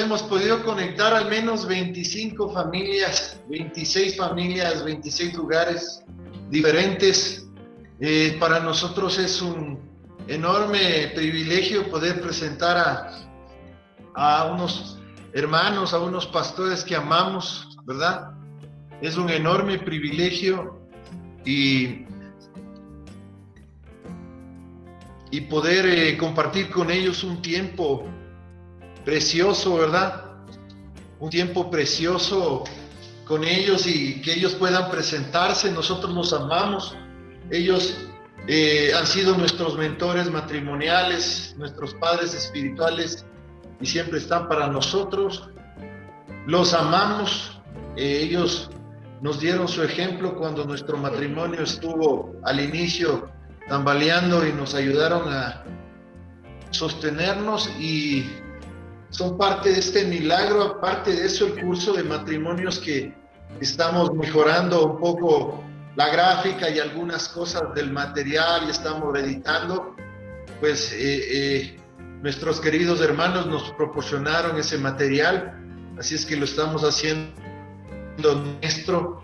hemos podido conectar al menos 25 familias, 26 familias, 26 lugares diferentes. Para nosotros es un enorme privilegio poder presentar a unos hermanos, a unos pastores que amamos, ¿verdad? Es un enorme privilegio y poder compartir con ellos un tiempo precioso, ¿verdad? Un tiempo precioso con ellos y que ellos puedan presentarse. Nosotros los amamos. Ellos han sido nuestros mentores matrimoniales, nuestros padres espirituales y siempre están para nosotros. Los amamos. Ellos nos dieron su ejemplo cuando nuestro matrimonio estuvo al inicio tambaleando y nos ayudaron a sostenernos y son parte de este milagro. Aparte de eso, el curso de matrimonios que estamos mejorando un poco la gráfica y algunas cosas del material y estamos editando, pues nuestros queridos hermanos nos proporcionaron ese material, así es que lo estamos haciendo nuestro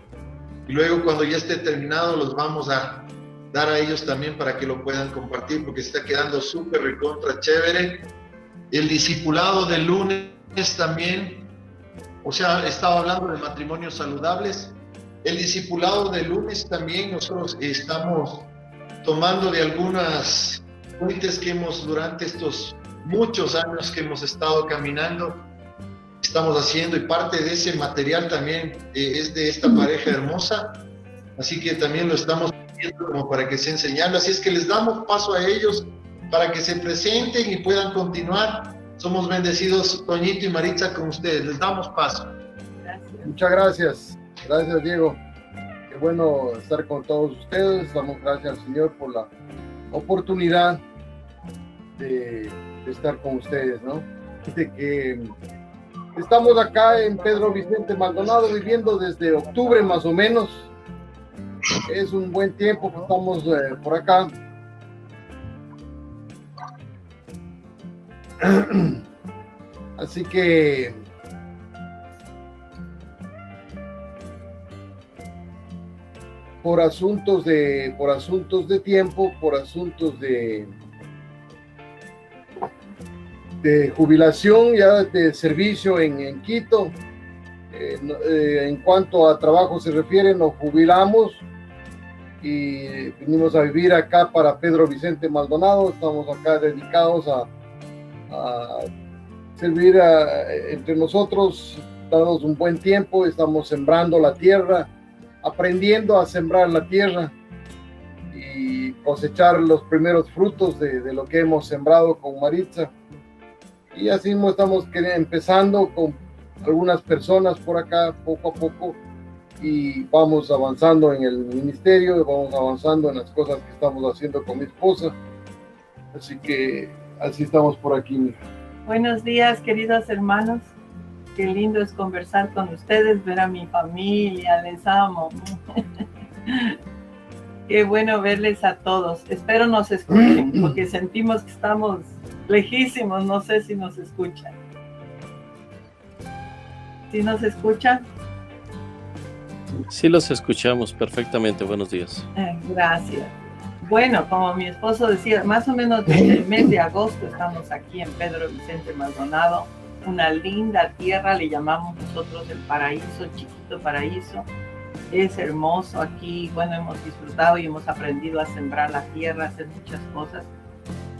y luego cuando ya esté terminado los vamos a dar a ellos también para que lo puedan compartir porque está quedando súper recontra chévere. El discipulado del lunes también, o sea, estaba hablando de matrimonios saludables. El discipulado del lunes también nosotros estamos tomando de algunas fuentes que hemos durante estos muchos años que hemos estado caminando, estamos haciendo y parte de ese material también es de esta pareja hermosa, así que también lo estamos haciendo como para que se enseñarlo, así es que les damos paso a ellos para que se presenten y puedan continuar. Somos bendecidos, Toñito y Maritza, con ustedes. Les damos paso. Gracias. Muchas gracias. Gracias, Diego. Qué bueno estar con todos ustedes. Damos gracias al Señor por la oportunidad de estar con ustedes, ¿no? Dice que estamos acá en Pedro Vicente Maldonado viviendo desde octubre más o menos. Es un buen tiempo que estamos por acá. Así que por asuntos de tiempo, por asuntos de jubilación, ya de servicio en Quito, en cuanto a trabajo se refiere, nos jubilamos y vinimos a vivir acá para Pedro Vicente Maldonado. Estamos acá dedicados a servir entre nosotros, dados un buen tiempo. Estamos sembrando la tierra, aprendiendo a sembrar la tierra y cosechar los primeros frutos de lo que hemos sembrado con Maritza. Y así estamos empezando con algunas personas por acá, poco a poco, y vamos avanzando en el ministerio, vamos avanzando en las cosas que estamos haciendo con mi esposa. Así que así estamos por aquí, mija. Buenos días, queridos hermanos. Qué lindo es conversar con ustedes, ver a mi familia, les amo. Qué bueno verles a todos. Espero nos escuchen, porque sentimos que estamos lejísimos. No sé si nos escuchan. ¿Sí nos escuchan? Sí, los escuchamos perfectamente. Buenos días. Gracias. Bueno, como mi esposo decía, más o menos desde el mes de agosto estamos aquí en Pedro Vicente Maldonado, una linda tierra, le llamamos nosotros el paraíso, chiquito paraíso. Es hermoso aquí, bueno, hemos disfrutado y hemos aprendido a sembrar la tierra, a hacer muchas cosas,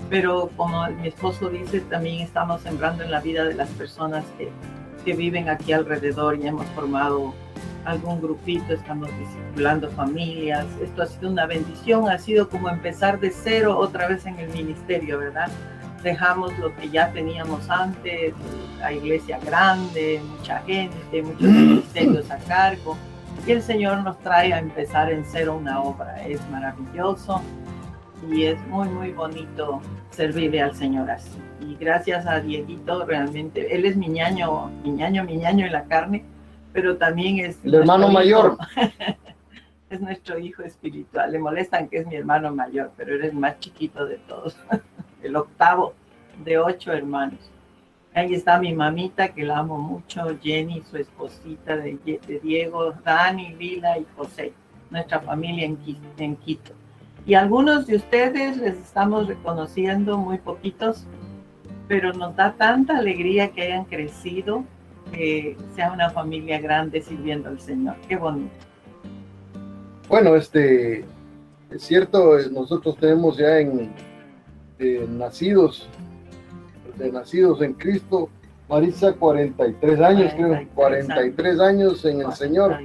pero como mi esposo dice, también estamos sembrando en la vida de las personas que viven aquí alrededor y hemos formado algún grupito, estamos discipulando familias. Esto ha sido una bendición, ha sido como empezar de cero otra vez en el ministerio, ¿verdad? Dejamos lo que ya teníamos antes, la iglesia grande, mucha gente, muchos ministerios a cargo, y el Señor nos trae a empezar en cero una obra. Es maravilloso y es muy, muy bonito servirle al Señor así. Y gracias a Dieguito, realmente, él es mi ñaño en la carne, pero también es el hermano mayor. Es nuestro hijo espiritual. Le molestan que es mi hermano mayor, pero él es más chiquito de todos, el octavo de 8 hermanos. Ahí está mi mamita, que la amo mucho, Jenny, su esposita de Diego, Dani, Lila y José, nuestra familia en Quito. Y algunos de ustedes les estamos reconociendo, muy poquitos, pero nos da tanta alegría que hayan crecido, que sea una familia grande sirviendo al Señor. Qué bonito. Bueno, es cierto, nosotros tenemos ya nacidos en Cristo, Marisa, 43 años, 43 años en el Señor.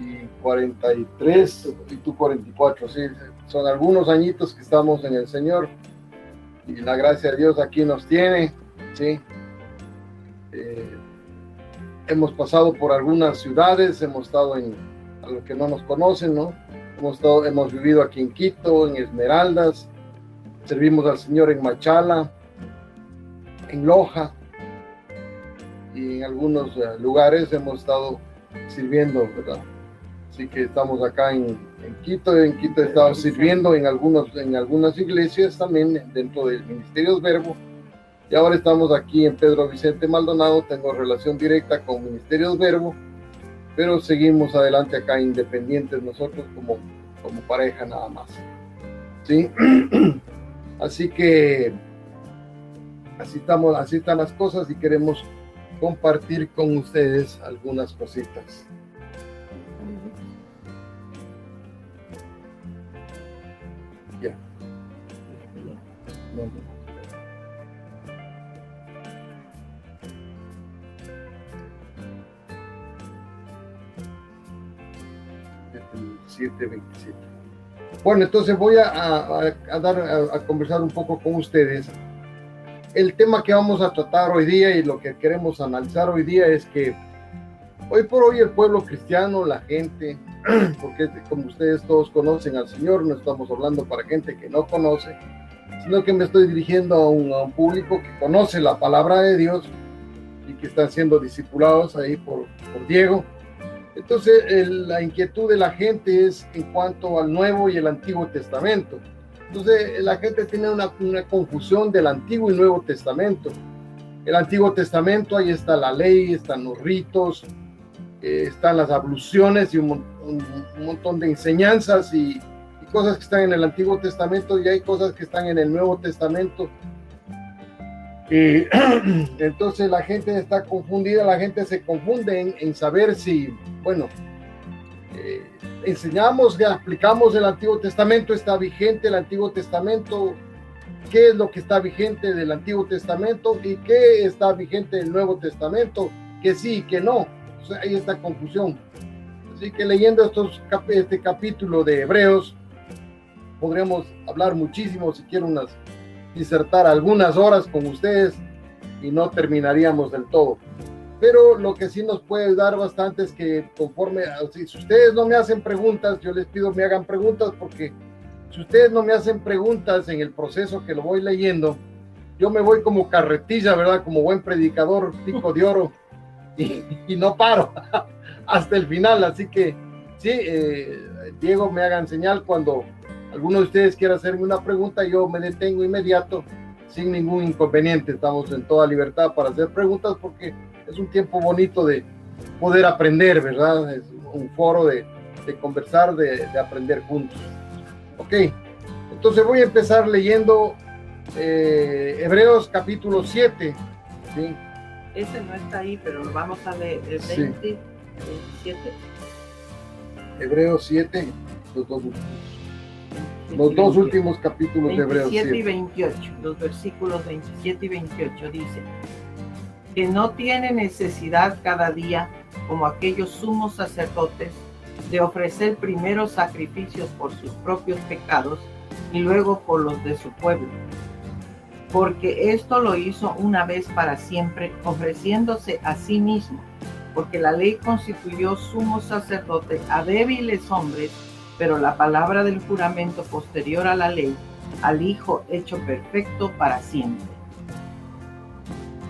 Y 43, y tú 44, sí, son algunos añitos que estamos en el Señor, y la gracia de Dios aquí nos tiene, sí. Hemos pasado por algunas ciudades, hemos estado a los que no nos conocen, ¿no? Hemos vivido aquí en Quito, en Esmeraldas, servimos al Señor en Machala, en Loja, y en algunos lugares hemos estado sirviendo, ¿verdad? Así que estamos acá en Quito. En Quito he estado sirviendo en algunas iglesias también dentro del Ministerios Verbo, y ahora estamos aquí en Pedro Vicente Maldonado. Tengo relación directa con Ministerios Verbo, pero seguimos adelante acá independientes nosotros como pareja nada más, ¿sí? Así que así están las cosas, y queremos compartir con ustedes algunas cositas. Ya. El 7:27. Bueno, entonces voy a conversar un poco con ustedes. El tema que vamos a tratar hoy día y lo que queremos analizar hoy día es que hoy por hoy el pueblo cristiano, la gente, porque como ustedes todos conocen al Señor, no estamos hablando para gente que no conoce, sino que me estoy dirigiendo a un público que conoce la palabra de Dios y que están siendo discipulados ahí por Diego. Entonces la inquietud de la gente es en cuanto al Nuevo y el Antiguo Testamento. Entonces la gente tiene una confusión del Antiguo y Nuevo Testamento. El Antiguo Testamento, ahí está la ley, están los ritos, están las abluciones y un montón de enseñanzas y cosas que están en el Antiguo Testamento, y hay cosas que están en el Nuevo Testamento. Entonces la gente está confundida, la gente se confunde en saber si, bueno, enseñamos, ya aplicamos el Antiguo Testamento, está vigente el Antiguo Testamento, qué es lo que está vigente del Antiguo Testamento y qué está vigente del Nuevo Testamento, que sí y que no. O sea, hay esta confusión. Así que leyendo este capítulo de Hebreos, podríamos hablar muchísimo, si quiero disertar algunas horas con ustedes y no terminaríamos del todo. Pero lo que sí nos puede dar bastante es que si ustedes no me hacen preguntas, yo les pido me hagan preguntas, porque si ustedes no me hacen preguntas en el proceso que lo voy leyendo, yo me voy como carretilla, ¿verdad? Como buen predicador, pico de oro, y no paro hasta el final. Así que sí, Diego, me hagan señal cuando alguno de ustedes quiera hacerme una pregunta, yo me detengo inmediato, sin ningún inconveniente. Estamos en toda libertad para hacer preguntas, porque es un tiempo bonito de poder aprender, ¿verdad? Es un foro de conversar, de aprender juntos. Ok, entonces voy a empezar leyendo Hebreos capítulo 7, ¿sí? Ese no está ahí, pero lo vamos a leer, el 27. Hebreos 7, los dos últimos capítulos de Hebreos 7. 27 y 28, los versículos 27 y 28 dicen: que no tiene necesidad cada día, como aquellos sumos sacerdotes, de ofrecer primero sacrificios por sus propios pecados y luego por los de su pueblo, porque esto lo hizo una vez para siempre, ofreciéndose a sí mismo, porque la ley constituyó sumo sacerdote a débiles hombres, pero la palabra del juramento posterior a la ley, al Hijo hecho perfecto para siempre.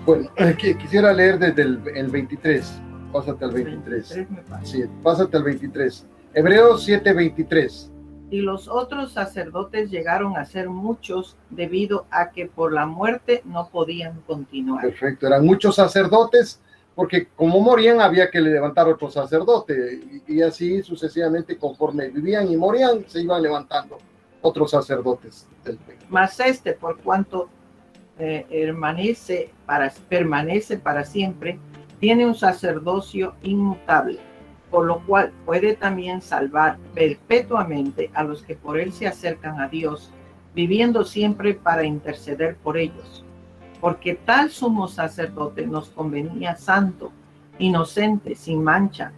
Bueno, quisiera leer desde el 23. Pásate al 23. Sí, pásate al 23. Hebreos 7:23. Y los otros sacerdotes llegaron a ser muchos debido a que por la muerte no podían continuar. Perfecto, eran muchos sacerdotes porque como morían había que levantar otro sacerdote y así sucesivamente conforme vivían y morían se iban levantando otros sacerdotes del reino. Mas por cuanto permanece para siempre, tiene un sacerdocio inmutable, por lo cual puede también salvar perpetuamente a los que por él se acercan a Dios, viviendo siempre para interceder por ellos. Porque tal sumo sacerdote nos convenía santo, inocente, sin mancha,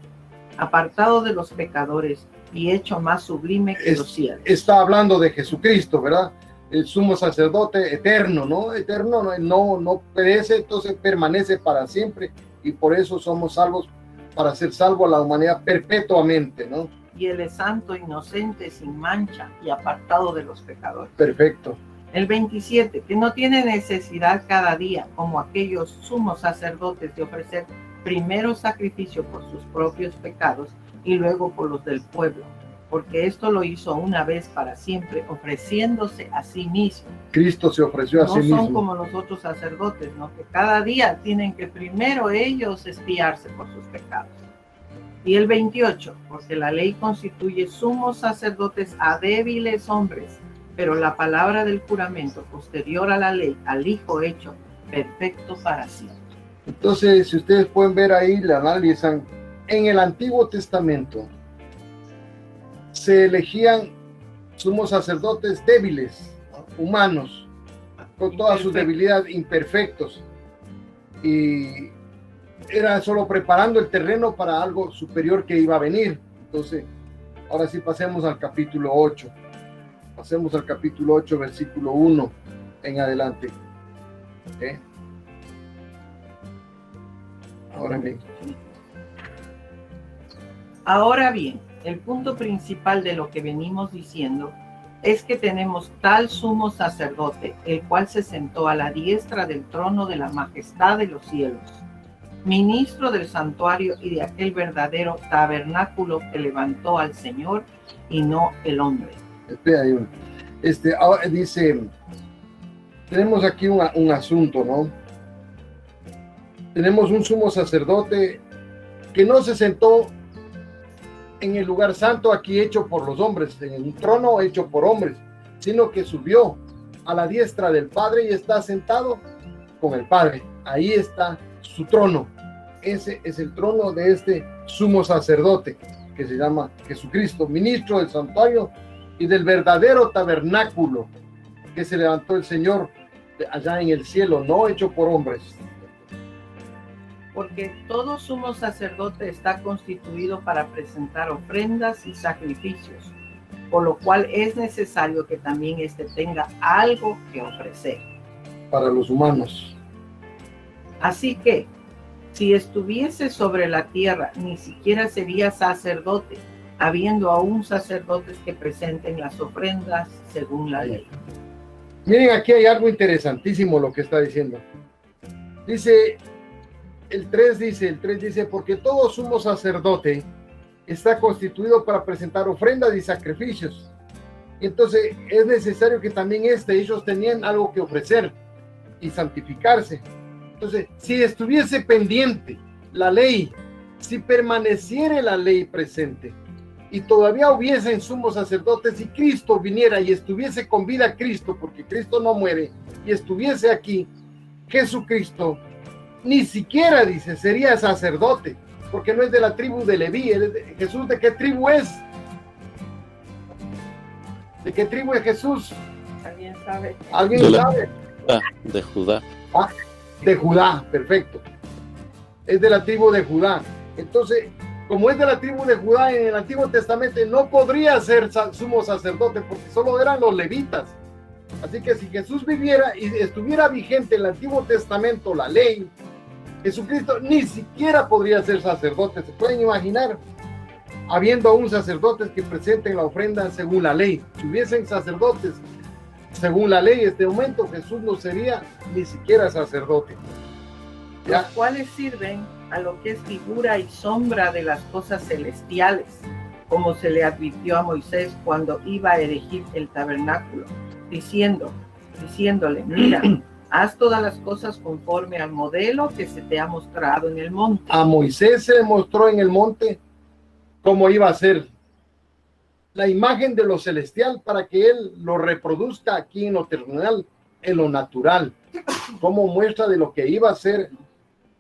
apartado de los pecadores y hecho más sublime que los cielos. Está hablando de Jesucristo, ¿verdad? El sumo sacerdote eterno, ¿no? Eterno, no perece, entonces permanece para siempre y por eso somos salvos, para ser salvo a la humanidad perpetuamente, ¿no? Y él es santo, inocente, sin mancha y apartado de los pecadores. Perfecto. El 27, que no tiene necesidad cada día, como aquellos sumos sacerdotes, de ofrecer primero sacrificio por sus propios pecados y luego por los del pueblo, porque esto lo hizo una vez para siempre, ofreciéndose a sí mismo. Cristo se ofreció a sí mismo. No son como los otros sacerdotes, ¿no? Que cada día tienen que primero ellos expiarse por sus pecados. Y el 28, porque la ley constituye sumos sacerdotes a débiles hombres, pero la palabra del juramento posterior a la ley, al Hijo hecho perfecto para siempre. Entonces, si ustedes pueden ver ahí, le analizan, en el Antiguo Testamento se elegían sumos sacerdotes débiles, humanos, con toda su debilidad, imperfectos, y era solo preparando el terreno para algo superior que iba a venir. Entonces, ahora sí pasemos al capítulo 8. Pasemos al capítulo 8, versículo 1 en adelante. ¿Okay? Ahora bien, el punto principal de lo que venimos diciendo es que tenemos tal sumo sacerdote, el cual se sentó a la diestra del trono de la majestad de los cielos, ministro del santuario y de aquel verdadero tabernáculo que levantó al Señor y no el hombre. Espera ahí. Ahora dice, tenemos aquí un asunto, ¿no? Tenemos un sumo sacerdote que no se sentó en el lugar santo aquí hecho por los hombres, en un trono hecho por hombres, sino que subió a la diestra del Padre y está sentado con el Padre. Ahí está su trono. Ese es el trono de este sumo sacerdote que se llama Jesucristo, ministro del santuario y del verdadero tabernáculo que se levantó el Señor allá en el cielo, no hecho por hombres. Porque todo sumo sacerdote está constituido para presentar ofrendas y sacrificios, por lo cual es necesario que también éste tenga algo que ofrecer. Para los humanos. Así que, si estuviese sobre la tierra, ni siquiera sería sacerdote, habiendo aún sacerdotes que presenten las ofrendas según la ley. Miren, aquí hay algo interesantísimo lo que está diciendo. Dice, el 3 dice, porque todo sumo sacerdote está constituido para presentar ofrendas y sacrificios. Y entonces es necesario que también ellos tenían algo que ofrecer y santificarse. Entonces, si estuviese pendiente la ley, si permaneciera la ley presente, y todavía hubiesen sumos sacerdotes y Cristo viniera y estuviese con vida Cristo, porque Cristo no muere, y estuviese aquí, Jesucristo ni siquiera, dice, sería sacerdote, porque no es de la tribu de Leví. Jesús, ¿de qué tribu es? ¿De qué tribu es Jesús? ¿Alguien sabe? ¿Alguien sabe? De Judá. De Judá, perfecto. Es de la tribu de Judá. Entonces, como es de la tribu de Judá, en el Antiguo Testamento no podría ser sumo sacerdote porque solo eran los levitas. Así que si Jesús viviera y estuviera vigente en el Antiguo Testamento la ley, Jesucristo ni siquiera podría ser sacerdote. ¿Se pueden imaginar? Habiendo aún sacerdotes que presenten la ofrenda según la ley. Si hubiesen sacerdotes según la ley, en este momento Jesús no sería ni siquiera sacerdote. ¿Ya? Los cuales sirven a lo que es figura y sombra de las cosas celestiales, como se le advirtió a Moisés cuando iba a erigir el tabernáculo, diciéndole, mira, haz todas las cosas conforme al modelo que se te ha mostrado en el monte. A Moisés se le mostró en el monte cómo iba a ser la imagen de lo celestial para que él lo reproduzca aquí en lo terrenal, en lo natural, como muestra de lo que iba a ser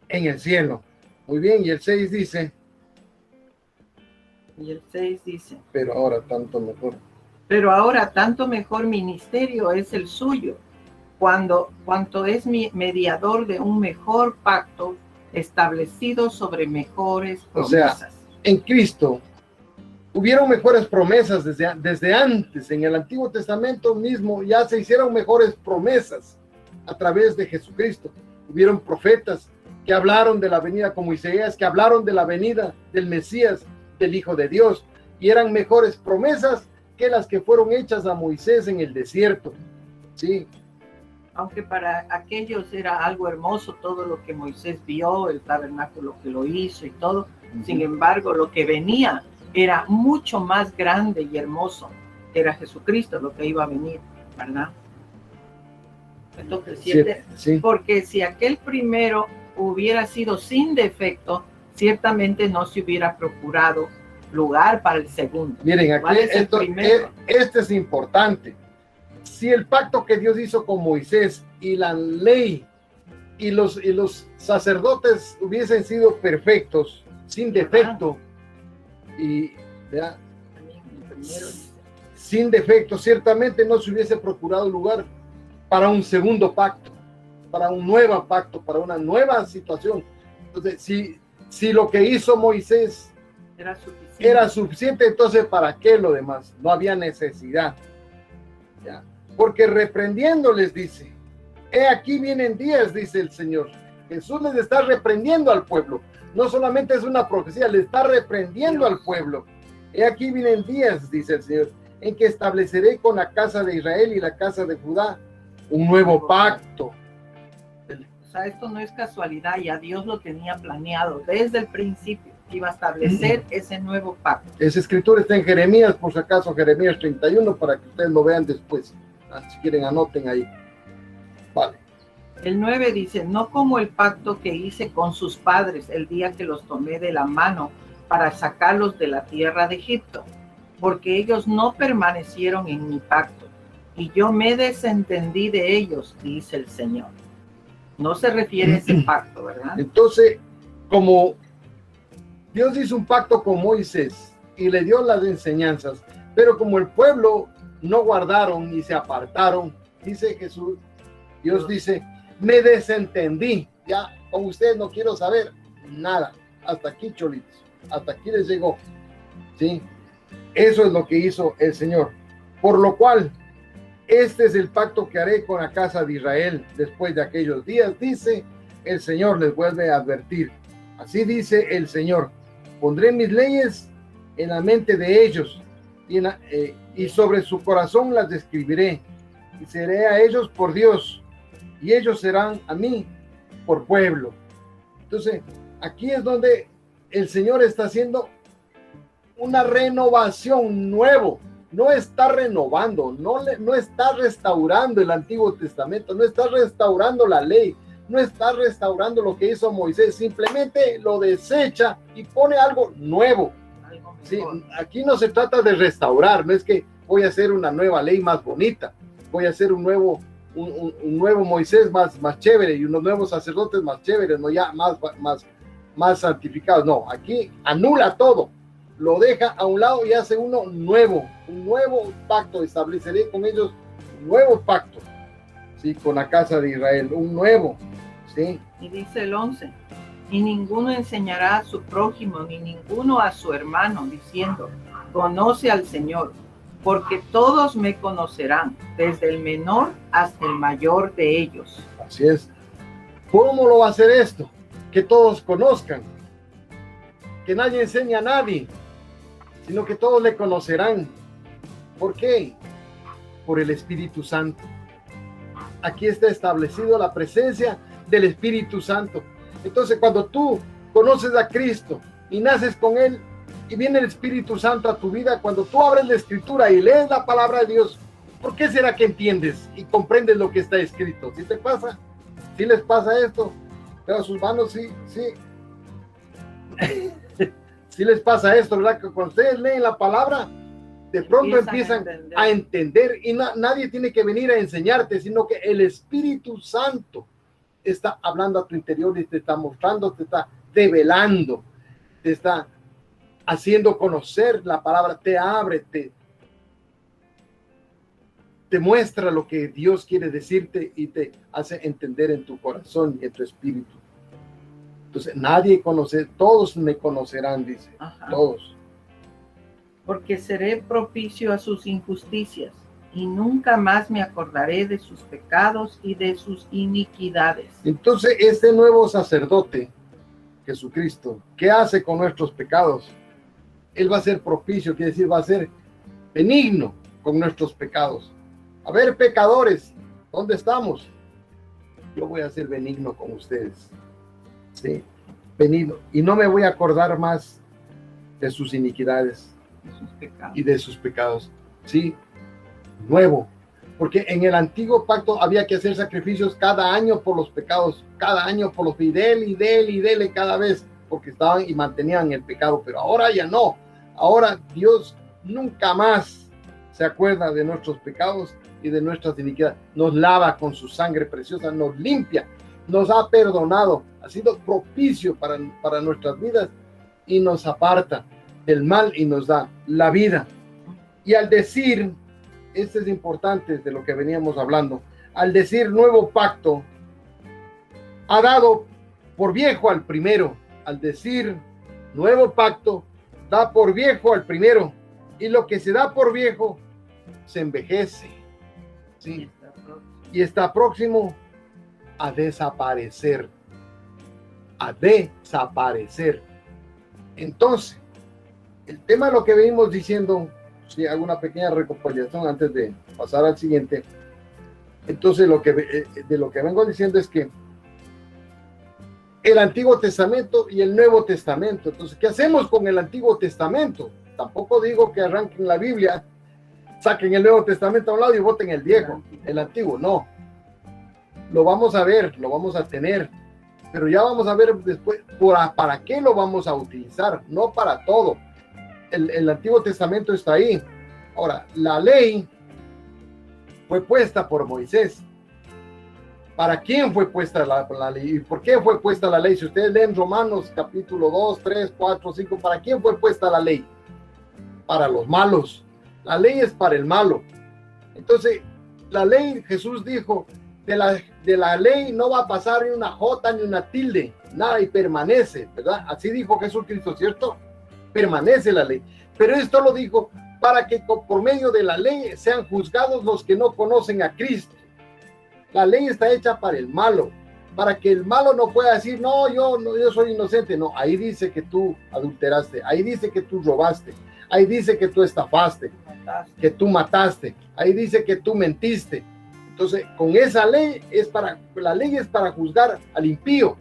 en el cielo. Muy bien, y el 6 dice. Y el 6 dice. Pero ahora tanto mejor ministerio es el suyo, cuanto es mediador de un mejor pacto establecido sobre mejores promesas. O sea, en Cristo hubieron mejores promesas desde antes. En el Antiguo Testamento mismo ya se hicieron mejores promesas a través de Jesucristo. Hubieron profetas que hablaron de la venida como Isaías, que hablaron de la venida del Mesías, del Hijo de Dios, y eran mejores promesas que las que fueron hechas a Moisés en el desierto. Sí. Aunque para aquellos era algo hermoso todo lo que Moisés vio, el tabernáculo que lo hizo y todo, sin embargo, lo que venía era mucho más grande y hermoso. Era Jesucristo lo que iba a venir, ¿verdad? Entonces, sí. Porque si aquel primero hubiera sido sin defecto, ciertamente no se hubiera procurado lugar para el segundo. Miren, aquí este es importante. Si el pacto que Dios hizo con Moisés y la ley y los sacerdotes hubiesen sido perfectos, sin defecto, y ¿verdad? Sin defecto, ciertamente no se hubiese procurado lugar para un segundo pacto, para un nuevo pacto, para una nueva situación. Entonces, si lo que hizo Moisés era suficiente, entonces ¿para qué lo demás? No había necesidad. ¿Ya? Porque reprendiéndoles dice, he aquí vienen días, dice el Señor. Jesús les está reprendiendo al pueblo. No solamente es una profecía, le está reprendiendo al pueblo. He aquí vienen días, dice el Señor, en que estableceré con la casa de Israel y la casa de Judá un nuevo pacto. O sea, esto no es casualidad, ya Dios lo tenía planeado desde el principio, iba a establecer ese nuevo pacto. Esa escritura está en Jeremías, por si acaso, Jeremías 31, para que ustedes lo vean después. Si quieren, anoten ahí. Vale. El 9 dice, no como el pacto que hice con sus padres el día que los tomé de la mano para sacarlos de la tierra de Egipto, porque ellos no permanecieron en mi pacto, y yo me desentendí de ellos, dice el Señor. No se refiere a ese pacto, ¿verdad? Entonces, como Dios hizo un pacto con Moisés y le dio las enseñanzas, pero como el pueblo no guardaron y se apartaron, dice Jesús, Dios dice, me desentendí, ya con ustedes no quiero saber nada, hasta aquí cholitos, hasta aquí les llegó, ¿sí? Eso es lo que hizo el Señor, por lo cual, este es el pacto que haré con la casa de Israel después de aquellos días, dice el Señor, les vuelve a advertir, así dice el Señor, pondré mis leyes en la mente de ellos y sobre su corazón las escribiré, y seré a ellos por Dios, y ellos serán a mí por pueblo. Entonces, aquí es donde el Señor está haciendo una renovación nuevo. No está renovando, no está restaurando el Antiguo Testamento, no está restaurando la ley, no está restaurando lo que hizo Moisés, simplemente lo desecha y pone algo nuevo. Sí, aquí no se trata de restaurar, no es que voy a hacer una nueva ley más bonita, voy a hacer un nuevo Moisés más chévere y unos nuevos sacerdotes más chéveres, no ya más santificados, no, aquí anula todo, lo deja a un lado y hace uno nuevo, un nuevo pacto, estableceré con ellos un nuevo pacto, sí, con la casa de Israel, un nuevo, sí. Y dice el 11, y ninguno enseñará a su prójimo, ni ninguno a su hermano, diciendo, conoce al Señor, porque todos me conocerán, desde el menor hasta el mayor de ellos. Así es. ¿Cómo lo va a hacer esto? Que todos conozcan, que nadie enseñe a nadie, sino que todos le conocerán. ¿Por qué? Por el Espíritu Santo. Aquí está establecido la presencia del Espíritu Santo. Entonces, cuando tú conoces a Cristo y naces con Él, y viene el Espíritu Santo a tu vida. Cuando tú abres la Escritura y lees la palabra de Dios, ¿por qué será que entiendes y comprendes lo que está escrito? ¿Sí te pasa? ¿Sí les pasa esto? Pero sus manos, sí. Sí les pasa esto, ¿verdad? Que cuando ustedes leen la palabra, de pronto empiezan a entender y nadie tiene que venir a enseñarte, sino que el Espíritu Santo está hablando a tu interior y te está mostrando, te está develando, te está haciendo conocer la palabra, te abre, te muestra lo que Dios quiere decirte y te hace entender en tu corazón y en tu espíritu. Entonces, nadie conoce, todos me conocerán, dice. Ajá. Todos. Porque seré propicio a sus injusticias y nunca más me acordaré de sus pecados y de sus iniquidades. Entonces, este nuevo sacerdote, Jesucristo, ¿qué hace con nuestros pecados? Él va a ser propicio, quiere decir, va a ser benigno con nuestros pecados. A ver, pecadores, ¿dónde estamos? Yo voy a ser benigno con ustedes. Sí, benigno. Y no me voy a acordar más de sus iniquidades y de sus pecados. Sí, nuevo. Porque en el antiguo pacto había que hacer sacrificios cada año por los pecados, cada año por los y dele cada vez, porque estaban y mantenían el pecado. Pero ahora ya no. Ahora Dios nunca más se acuerda de nuestros pecados y de nuestras iniquidades. Nos lava con su sangre preciosa, nos limpia, nos ha perdonado, ha sido propicio para nuestras vidas y nos aparta del mal y nos da la vida. Y al decir, esto es importante de lo que veníamos hablando, al decir nuevo pacto, ha dado por viejo al primero. Al decir nuevo pacto, da por viejo al primero, y lo que se da por viejo se envejece, ¿sí? Y está próximo a desaparecer. A desaparecer. Entonces, el tema de lo que venimos diciendo, si hago una pequeña recopilación antes de pasar al siguiente. Entonces, de lo que vengo diciendo es que el Antiguo Testamento y el Nuevo Testamento. Entonces, ¿qué hacemos con el Antiguo Testamento? Tampoco digo que arranquen la Biblia, saquen el Nuevo Testamento a un lado y voten el viejo, el antiguo, no. Lo vamos a ver, lo vamos a tener, pero ya vamos a ver después para qué lo vamos a utilizar, no para todo. El Antiguo Testamento está ahí. Ahora, la ley fue puesta por Moisés. ¿Para quién fue puesta la ley? ¿Y por qué fue puesta la ley? Si ustedes leen Romanos capítulo 2, 3, 4, 5, ¿para quién fue puesta la ley? Para los malos. La ley es para el malo. Entonces, la ley, Jesús dijo, de la ley no va a pasar ni una jota ni una tilde, nada, y permanece, ¿verdad? Así dijo Jesucristo, ¿cierto? Permanece la ley. Pero esto lo dijo para que por medio de la ley sean juzgados los que no conocen a Cristo. La ley está hecha para el malo, para que el malo no pueda decir, no, yo soy inocente. No, ahí dice que tú adulteraste, ahí dice que tú robaste, ahí dice que tú estafaste, que tú mataste, ahí dice que tú mentiste. Entonces, con esa ley la ley es para juzgar al impío,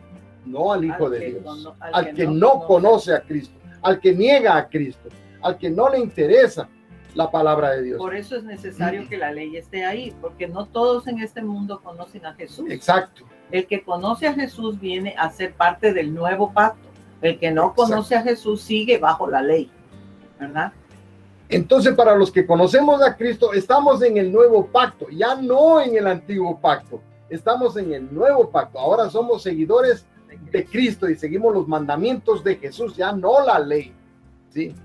no al Hijo de Dios, al que no conoce a Cristo, al que niega a Cristo, al que no le interesa la palabra de Dios. Por eso es necesario que la ley esté ahí, porque no todos en este mundo conocen a Jesús. Exacto. El que conoce a Jesús viene a ser parte del nuevo pacto. El que no conoce a Jesús sigue bajo la ley, ¿verdad? Entonces, para los que conocemos a Cristo, estamos en el nuevo pacto, ya no en el antiguo pacto. Estamos en el nuevo pacto. Ahora somos seguidores de Cristo y seguimos los mandamientos de Jesús, ya no la ley, ¿sí?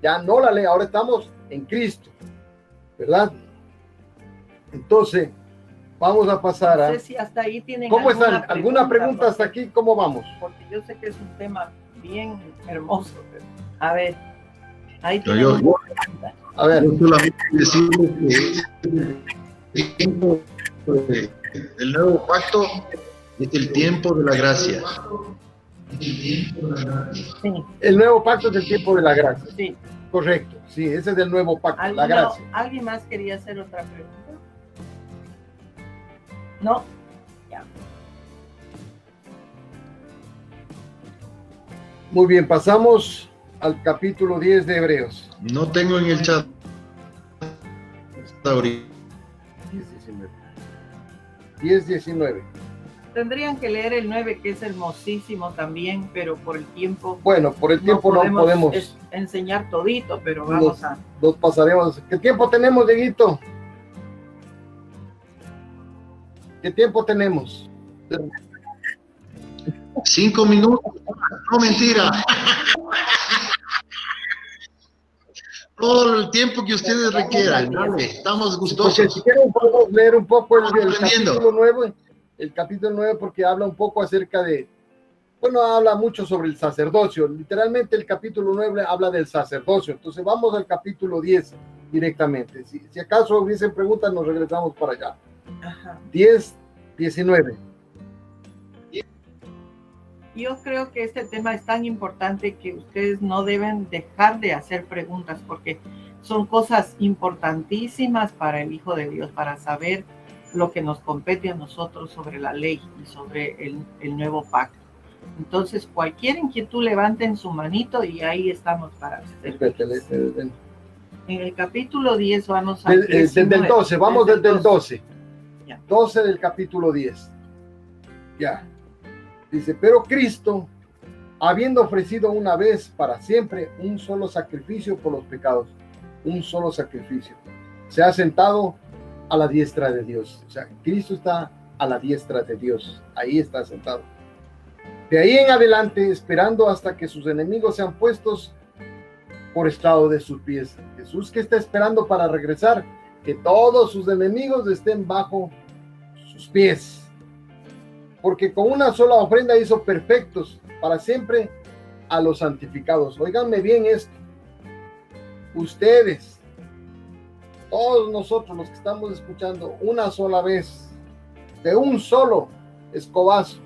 Ya no la ley, ahora estamos en Cristo, ¿verdad? Entonces, vamos a pasar a... No sé si hasta ahí tienen ¿cómo están? ¿Alguna pregunta hasta aquí? ¿Cómo vamos? Porque yo sé que es un tema bien hermoso. Pero, a ver, ahí yo, a ver. Yo solamente decirles que el tiempo del nuevo pacto es el tiempo de la gracia. Sí. El nuevo pacto es el tiempo de la gracia. Sí. Correcto, sí, ese es el nuevo pacto, la gracia. ¿Alguien más quería hacer otra pregunta? No, ya. Muy bien, pasamos al capítulo 10 de Hebreos. No tengo en el chat ahorita. 10:19. Tendrían que leer el 9, que es hermosísimo también, pero por el tiempo. Bueno, por el tiempo no podemos enseñar todito, pero vamos a. Los pasaremos. ¿Qué tiempo tenemos, Dieguito? ¿Qué tiempo tenemos? 5 minutos. No, mentira. Todo el tiempo que ustedes requieran. Dale, estamos gustosos. Porque si quieren podemos leer un poco el aprendiendo. capítulo 9. El capítulo 9 porque habla un poco acerca de, bueno, habla mucho sobre el sacerdocio. Literalmente el capítulo 9 habla del sacerdocio. Entonces vamos al capítulo 10 directamente. Si acaso hubiesen preguntas, nos regresamos para allá. Ajá. 10:19. Yo creo que este tema es tan importante que ustedes no deben dejar de hacer preguntas, porque son cosas importantísimas para el Hijo de Dios, para saber lo que nos compete a nosotros sobre la ley y sobre el nuevo pacto. Entonces, cualquier inquietud, levanten su manito y ahí estamos para servir. En el capítulo 10 vamos a... Desde el 12, vamos desde el 12. Ya. 12 del capítulo 10. Ya. Dice, pero Cristo, habiendo ofrecido una vez para siempre un solo sacrificio por los pecados, un solo sacrificio, se ha sentado a la diestra de Dios. O sea, Cristo está a la diestra de Dios. Ahí está sentado. De ahí en adelante, esperando hasta que sus enemigos sean puestos por estrado de sus pies. Jesús que está esperando para regresar, que todos sus enemigos estén bajo sus pies. Porque con una sola ofrenda hizo perfectos para siempre a los santificados. Óiganme bien esto. Ustedes, todos nosotros los que estamos escuchando, una sola vez, de un solo escobazo,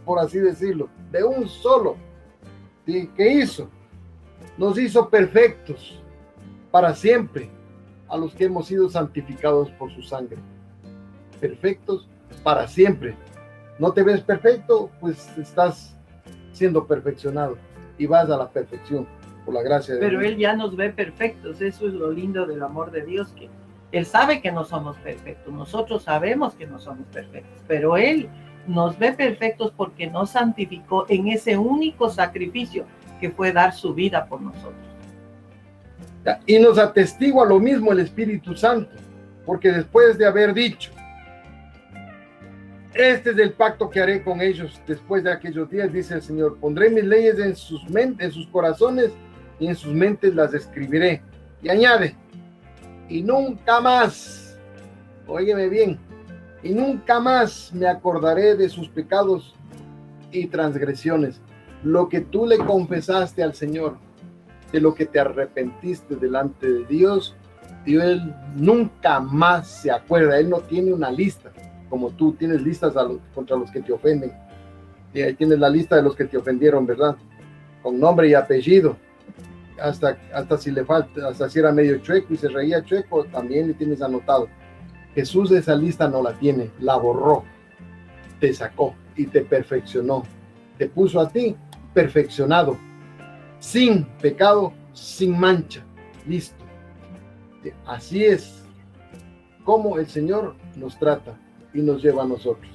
por así decirlo, de un solo, ¿sí? ¿Qué hizo? Nos hizo perfectos para siempre a los que hemos sido santificados por su sangre. Perfectos para siempre. ¿No te ves perfecto? Pues estás siendo perfeccionado y vas a la perfección por la gracia de Dios. Pero Él ya nos ve perfectos. Eso es lo lindo del amor de Dios, que Él sabe que no somos perfectos. Nosotros sabemos que no somos perfectos, pero Él nos ve perfectos porque nos santificó en ese único sacrificio que fue dar su vida por nosotros. Y nos atestigua lo mismo el Espíritu Santo, porque después de haber dicho, este es el pacto que haré con ellos después de aquellos días, dice el Señor, pondré mis leyes en sus corazones y en sus mentes las escribiré. Y añade, y nunca más, óyeme bien, y nunca más me acordaré de sus pecados y transgresiones. Lo que tú le confesaste al Señor, de lo que te arrepentiste delante de Dios, y Él nunca más se acuerda. Él no tiene una lista, como tú tienes listas contra los que te ofenden. Y ahí tienes la lista de los que te ofendieron, ¿verdad? Con nombre y apellido. Hasta si le falta, hasta si era medio chueco y se reía chueco, también le tienes anotado. Jesús esa lista no la tiene, la borró, te sacó y te perfeccionó. Te puso a ti perfeccionado, sin pecado, sin mancha, listo. Así es como el Señor nos trata y nos lleva a nosotros.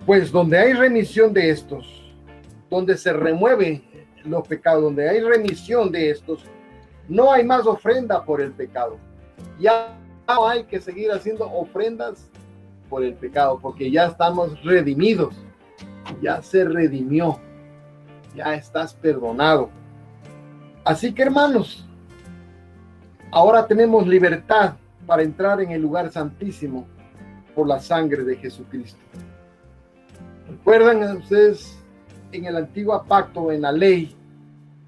Pues donde hay remisión de estos, donde se remueve los pecados, donde hay remisión de estos, no hay más ofrenda por el pecado. Ya no hay que seguir haciendo ofrendas por el pecado, porque ya estamos redimidos, ya se redimió, ya estás perdonado. Así que, hermanos, ahora tenemos libertad para entrar en el lugar santísimo por la sangre de Jesucristo. ¿Recuerdan ustedes en el antiguo pacto, en la ley,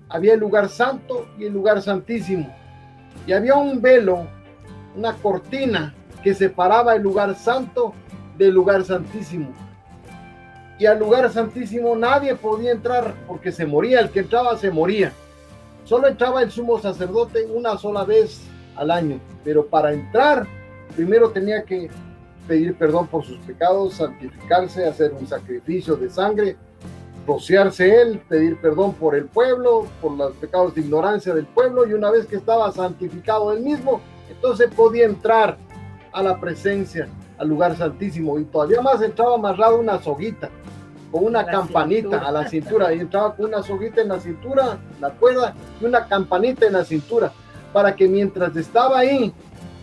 había el lugar santo y el lugar santísimo? Y había un velo, una cortina que separaba el lugar santo del lugar santísimo. Y al lugar santísimo nadie podía entrar porque se moría. El que entraba se moría. Solo entraba el sumo sacerdote una sola vez al año. Pero para entrar, primero tenía que pedir perdón por sus pecados, santificarse, hacer un sacrificio de sangre rociarse él, pedir perdón por el pueblo, por los pecados de ignorancia del pueblo, y una vez que estaba santificado él mismo, entonces podía entrar a la presencia, al lugar santísimo, y todavía más entraba amarrado una soguita, con una campanita a la cintura, y entraba con una soguita en la cintura, la cuerda, y una campanita en la cintura, para que mientras estaba ahí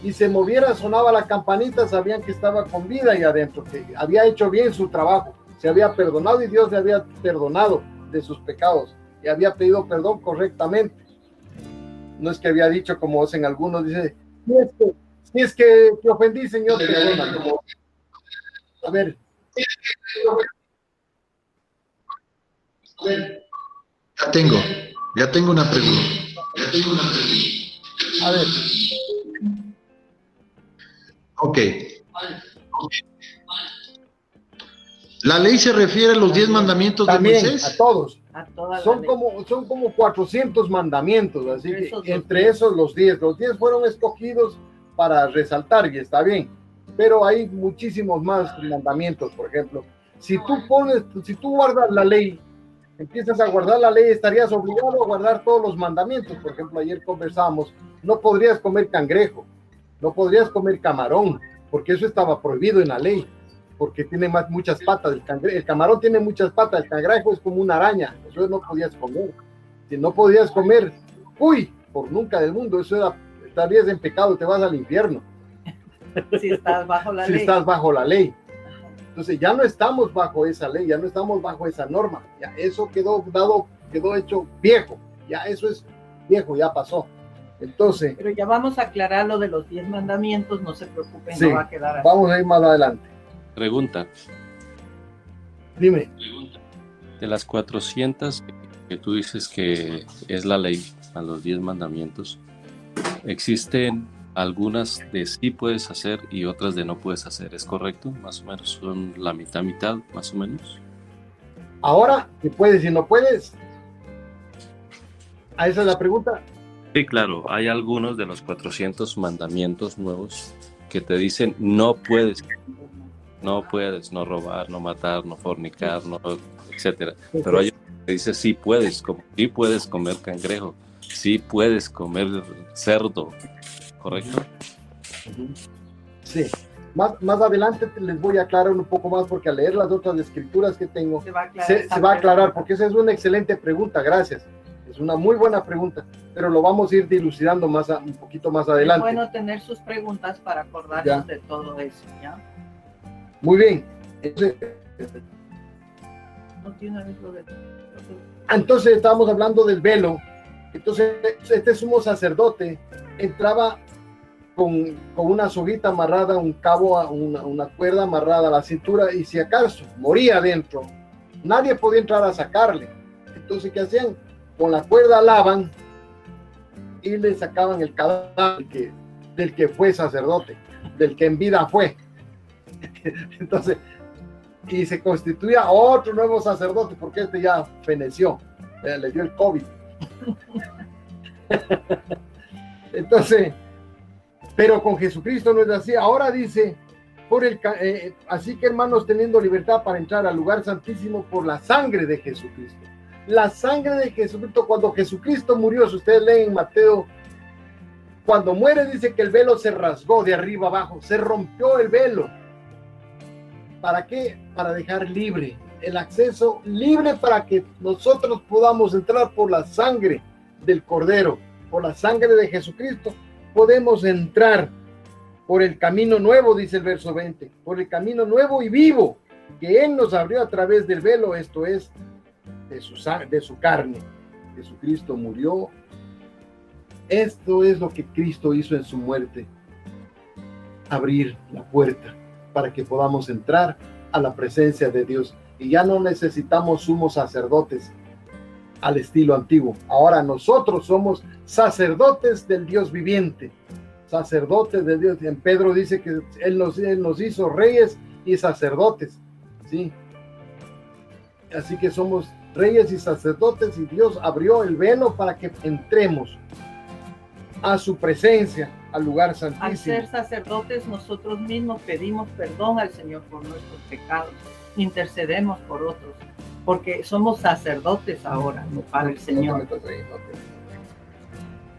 y se moviera, sonaba la campanita, sabían que estaba con vida ahí adentro, que había hecho bien su trabajo, se había perdonado y Dios le había perdonado de sus pecados y había pedido perdón correctamente. No es que había dicho, como hacen algunos, dice, si es que te ofendí, Señor, perdóname. A ver. Ya tengo una pregunta. A ver. Ok. La ley se refiere a los 10 mandamientos también, de Moisés. A todos. Son como 400 mandamientos, así que entre esos los 10 fueron escogidos para resaltar, y está bien, pero hay muchísimos más mandamientos. Por ejemplo, si tú guardas la ley, empiezas a guardar la ley, estarías obligado a guardar todos los mandamientos. Por ejemplo, ayer conversábamos, no podrías comer cangrejo, no podrías comer camarón, porque eso estaba prohibido en la ley, porque tiene muchas patas. El camarón tiene muchas patas, el cangrejo es como una araña, eso no podías comer. Si no podías comer, por nunca del mundo, estarías en pecado, te vas al infierno. Si estás bajo la ley. Si estás bajo la ley. Entonces ya no estamos bajo esa ley, ya no estamos bajo esa norma, ya eso quedó hecho viejo, ya eso es viejo, ya pasó. Entonces, pero ya vamos a aclarar lo de los 10 mandamientos, no se preocupen, sí, no va a quedar así. Vamos a ir más adelante. Pregunta. Dime. De las 400 que tú dices que es la ley, a los 10 mandamientos, ¿existen algunas de sí puedes hacer y otras de no puedes hacer? ¿Es correcto? Más o menos son la mitad, más o menos. Ahora, ¿qué puedes y no puedes? ¿A esa es la pregunta? Sí, claro. Hay algunos de los 400 mandamientos nuevos que te dicen no puedes no robar, no matar, no fornicar, no, etcétera. Pero hay otros que dice sí puedes, como sí puedes comer cangrejo, sí puedes comer cerdo, ¿correcto? Sí. Más adelante les voy a aclarar un poco más, porque al leer las otras escrituras que tengo se va a aclarar, porque esa es una excelente pregunta, gracias. Es una muy buena pregunta, pero lo vamos a ir dilucidando un poquito más adelante. Es bueno tener sus preguntas para acordarnos de todo eso, ¿ya? Muy bien. Entonces estábamos hablando del velo. Entonces este sumo sacerdote entraba con una soguita amarrada, un cabo, una cuerda amarrada a la cintura, y si acaso moría adentro, nadie podía entrar a sacarle. Entonces, ¿qué hacían? Con la cuerda alaban y le sacaban el cadáver del que fue sacerdote, del que en vida fue. Entonces, y se constituía otro nuevo sacerdote, porque este ya feneció, le dio el COVID. Entonces, pero con Jesucristo no es así. Ahora dice, así que, hermanos, teniendo libertad para entrar al lugar santísimo por la sangre de Jesucristo. La sangre de Jesucristo, cuando Jesucristo murió, si ustedes leen en Mateo, cuando muere dice que el velo se rasgó de arriba abajo, se rompió el velo. ¿Para qué? Para dejar libre el acceso, libre para que nosotros podamos entrar por la sangre del Cordero, por la sangre de Jesucristo. Podemos entrar por el camino nuevo, dice el verso 20, por el camino nuevo y vivo que Él nos abrió a través del velo, esto es, de su carne. Jesucristo murió. Esto es lo que Cristo hizo en su muerte, abrir la puerta para que podamos entrar a la presencia de Dios. Y ya no necesitamos sumos sacerdotes al estilo antiguo. Ahora nosotros somos sacerdotes del Dios viviente, sacerdotes de Dios. En Pedro dice que Él nos hizo reyes y sacerdotes, ¿sí? Así que somos reyes y sacerdotes, y Dios abrió el velo para que entremos a su presencia, al lugar santísimo. Al ser sacerdotes, nosotros mismos pedimos perdón al Señor por nuestros pecados, intercedemos por otros. porque somos sacerdotes ahora para el Señor.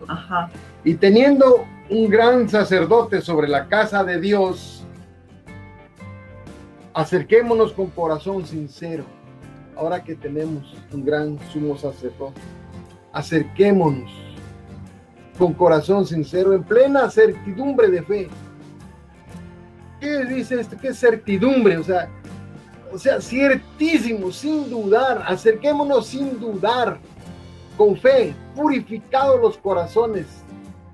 Ajá. Y teniendo un gran sacerdote sobre la casa de Dios, acerquémonos con corazón sincero. Ahora que tenemos un gran sumo sacerdote, acerquémonos con corazón sincero, en plena certidumbre de fe. ¿Qué dice esto? ¿Qué certidumbre? O sea, ciertísimo, sin dudar. Acerquémonos sin dudar, con fe, purificados los corazones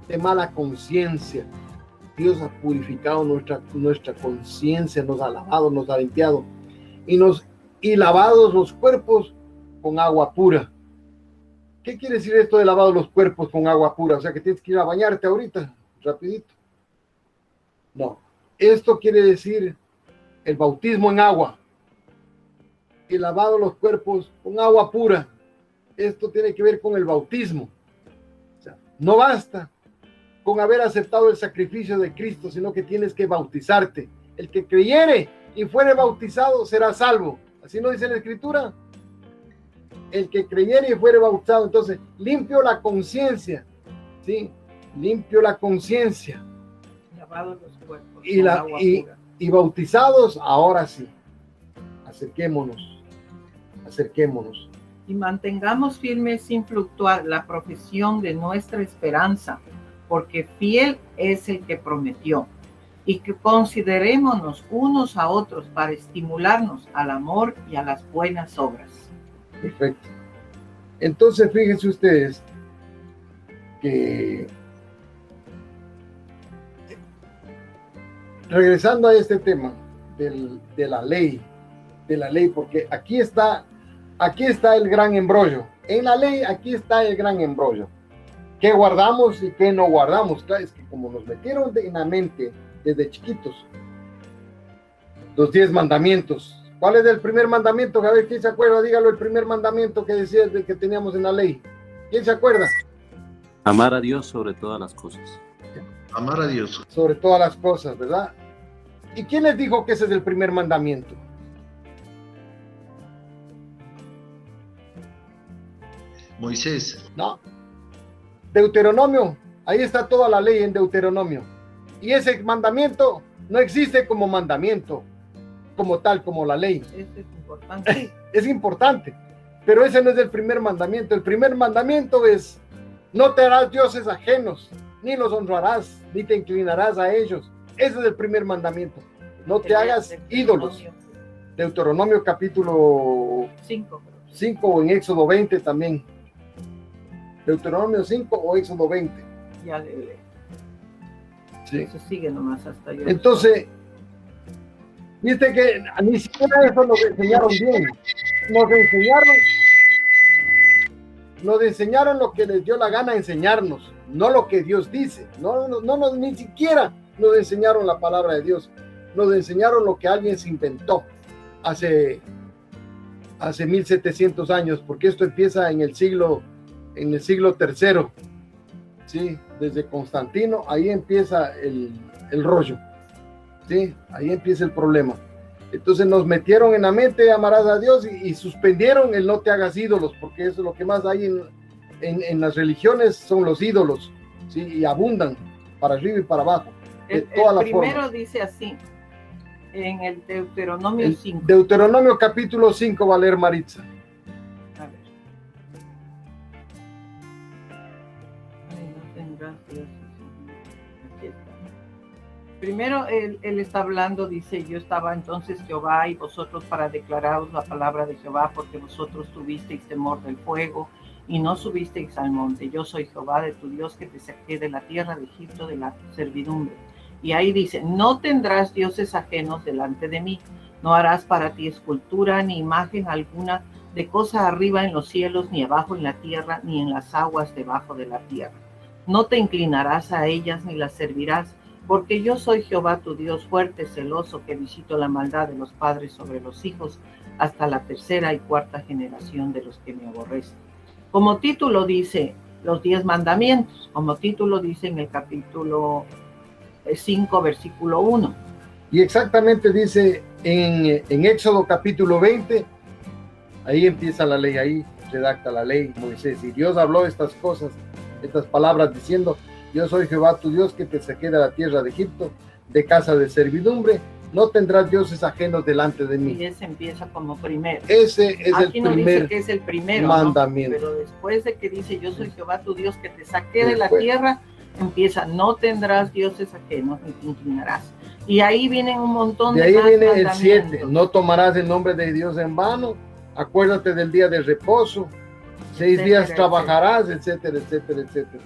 de mala conciencia. Dios ha purificado nuestra conciencia, nos ha lavado, nos ha limpiado y lavados los cuerpos con agua pura. ¿Qué quiere decir esto de lavado los cuerpos con agua pura? O sea, que tienes que ir a bañarte ahorita, rapidito. No, esto quiere decir el bautismo en agua y lavado los cuerpos con agua pura. Esto tiene que ver con el bautismo. O sea, no basta con haber aceptado el sacrificio de Cristo, sino que tienes que bautizarte. El que creyere y fuere bautizado será salvo. ¿Así no dice la Escritura? El que creyere y fuere bautizado. Entonces, limpio la conciencia, ¿sí? Limpio la conciencia. Lavados los cuerpos y bautizados, ahora sí. Acerquémonos. Y mantengamos firme sin fluctuar la profesión de nuestra esperanza, porque fiel es el que prometió. Y que considerémonos unos a otros para estimularnos al amor y a las buenas obras. Perfecto. Entonces, fíjense ustedes que, regresando a este tema de la ley, porque aquí está el gran embrollo. En la ley, aquí está el gran embrollo. ¿Qué guardamos y qué no guardamos? Claro, es que como nos metieron en la mente desde chiquitos, los 10 mandamientos. ¿Cuál es el primer mandamiento? A ver, ¿quién se acuerda? Dígalo, el primer mandamiento que decía de que teníamos en la ley. ¿Quién se acuerda? Amar a Dios sobre todas las cosas. Amar a Dios. Sobre todas las cosas, ¿verdad? ¿Y quién les dijo que ese es el primer mandamiento? Moisés. No. Deuteronomio. Ahí está toda la ley en Deuteronomio. Y ese mandamiento no existe como mandamiento, como tal, como la ley. Eso es importante. Es importante, pero ese no es el primer mandamiento. El primer mandamiento es: no te harás dioses ajenos, ni los honrarás, ni te inclinarás a ellos. Ese es el primer mandamiento. No te hagas ídolos. Deuteronomio capítulo 5 o en Éxodo 20 también. Deuteronomio 5 o Éxodo 20. Ya le leo. Sí. Eso sigue nomás hasta yo. Entonces, viste que ni siquiera eso nos enseñaron bien. Nos enseñaron lo que les dio la gana enseñarnos, no lo que Dios dice. No, ni siquiera nos enseñaron la palabra de Dios. Nos enseñaron lo que alguien se inventó hace 1700 años, porque esto empieza en el siglo III. Sí, desde Constantino, ahí empieza el rollo. Sí, ahí empieza el problema. Entonces nos metieron en la mente: amarás a Dios, y suspendieron el no te hagas ídolos, porque eso es lo que más hay en las religiones, son los ídolos, ¿sí? Y abundan para arriba y para abajo. El primero dice así, en el Deuteronomio 5. Deuteronomio capítulo 5, va a leer Maritza. A ver. Ay, no tendrás Dios. Aquí está. Primero él está hablando, dice: yo estaba entonces Jehová y vosotros para declararos la palabra de Jehová, porque vosotros tuvisteis temor del fuego y no subisteis al monte. Yo soy Jehová de tu Dios, que te saqué de la tierra de Egipto, de la servidumbre. Y ahí dice: no tendrás dioses ajenos delante de mí, no harás para ti escultura ni imagen alguna de cosa arriba en los cielos, ni abajo en la tierra, ni en las aguas debajo de la tierra. No te inclinarás a ellas ni las servirás, porque yo soy Jehová tu Dios, fuerte, celoso, que visito la maldad de los padres sobre los hijos, hasta la 3ª y 4ª generación de los que me aborrecen. Como título dice los 10 mandamientos, como título dice en el capítulo 5, versículo 1. Y exactamente dice en Éxodo capítulo 20, Ahí empieza la ley, ahí redacta la ley Moisés. Y Dios habló estas cosas, estas palabras diciendo: yo soy Jehová tu Dios que te saqué de la tierra de Egipto, de casa de servidumbre. No tendrás dioses ajenos delante de mí. Y ese empieza como primero. Ese es Aquí el no primer dice que es el primero, mandamiento. ¿no? Pero después de que dice yo soy Jehová tu Dios que te saqué de la tierra, empieza no tendrás dioses ajenos ni te inclinarás. Y ahí vienen un montón de ahí más viene el mandamientos. 7, no tomarás el nombre de Dios en vano, acuérdate del día de reposo, 6 Etcétera, días trabajarás, etcétera, etcétera, etcétera.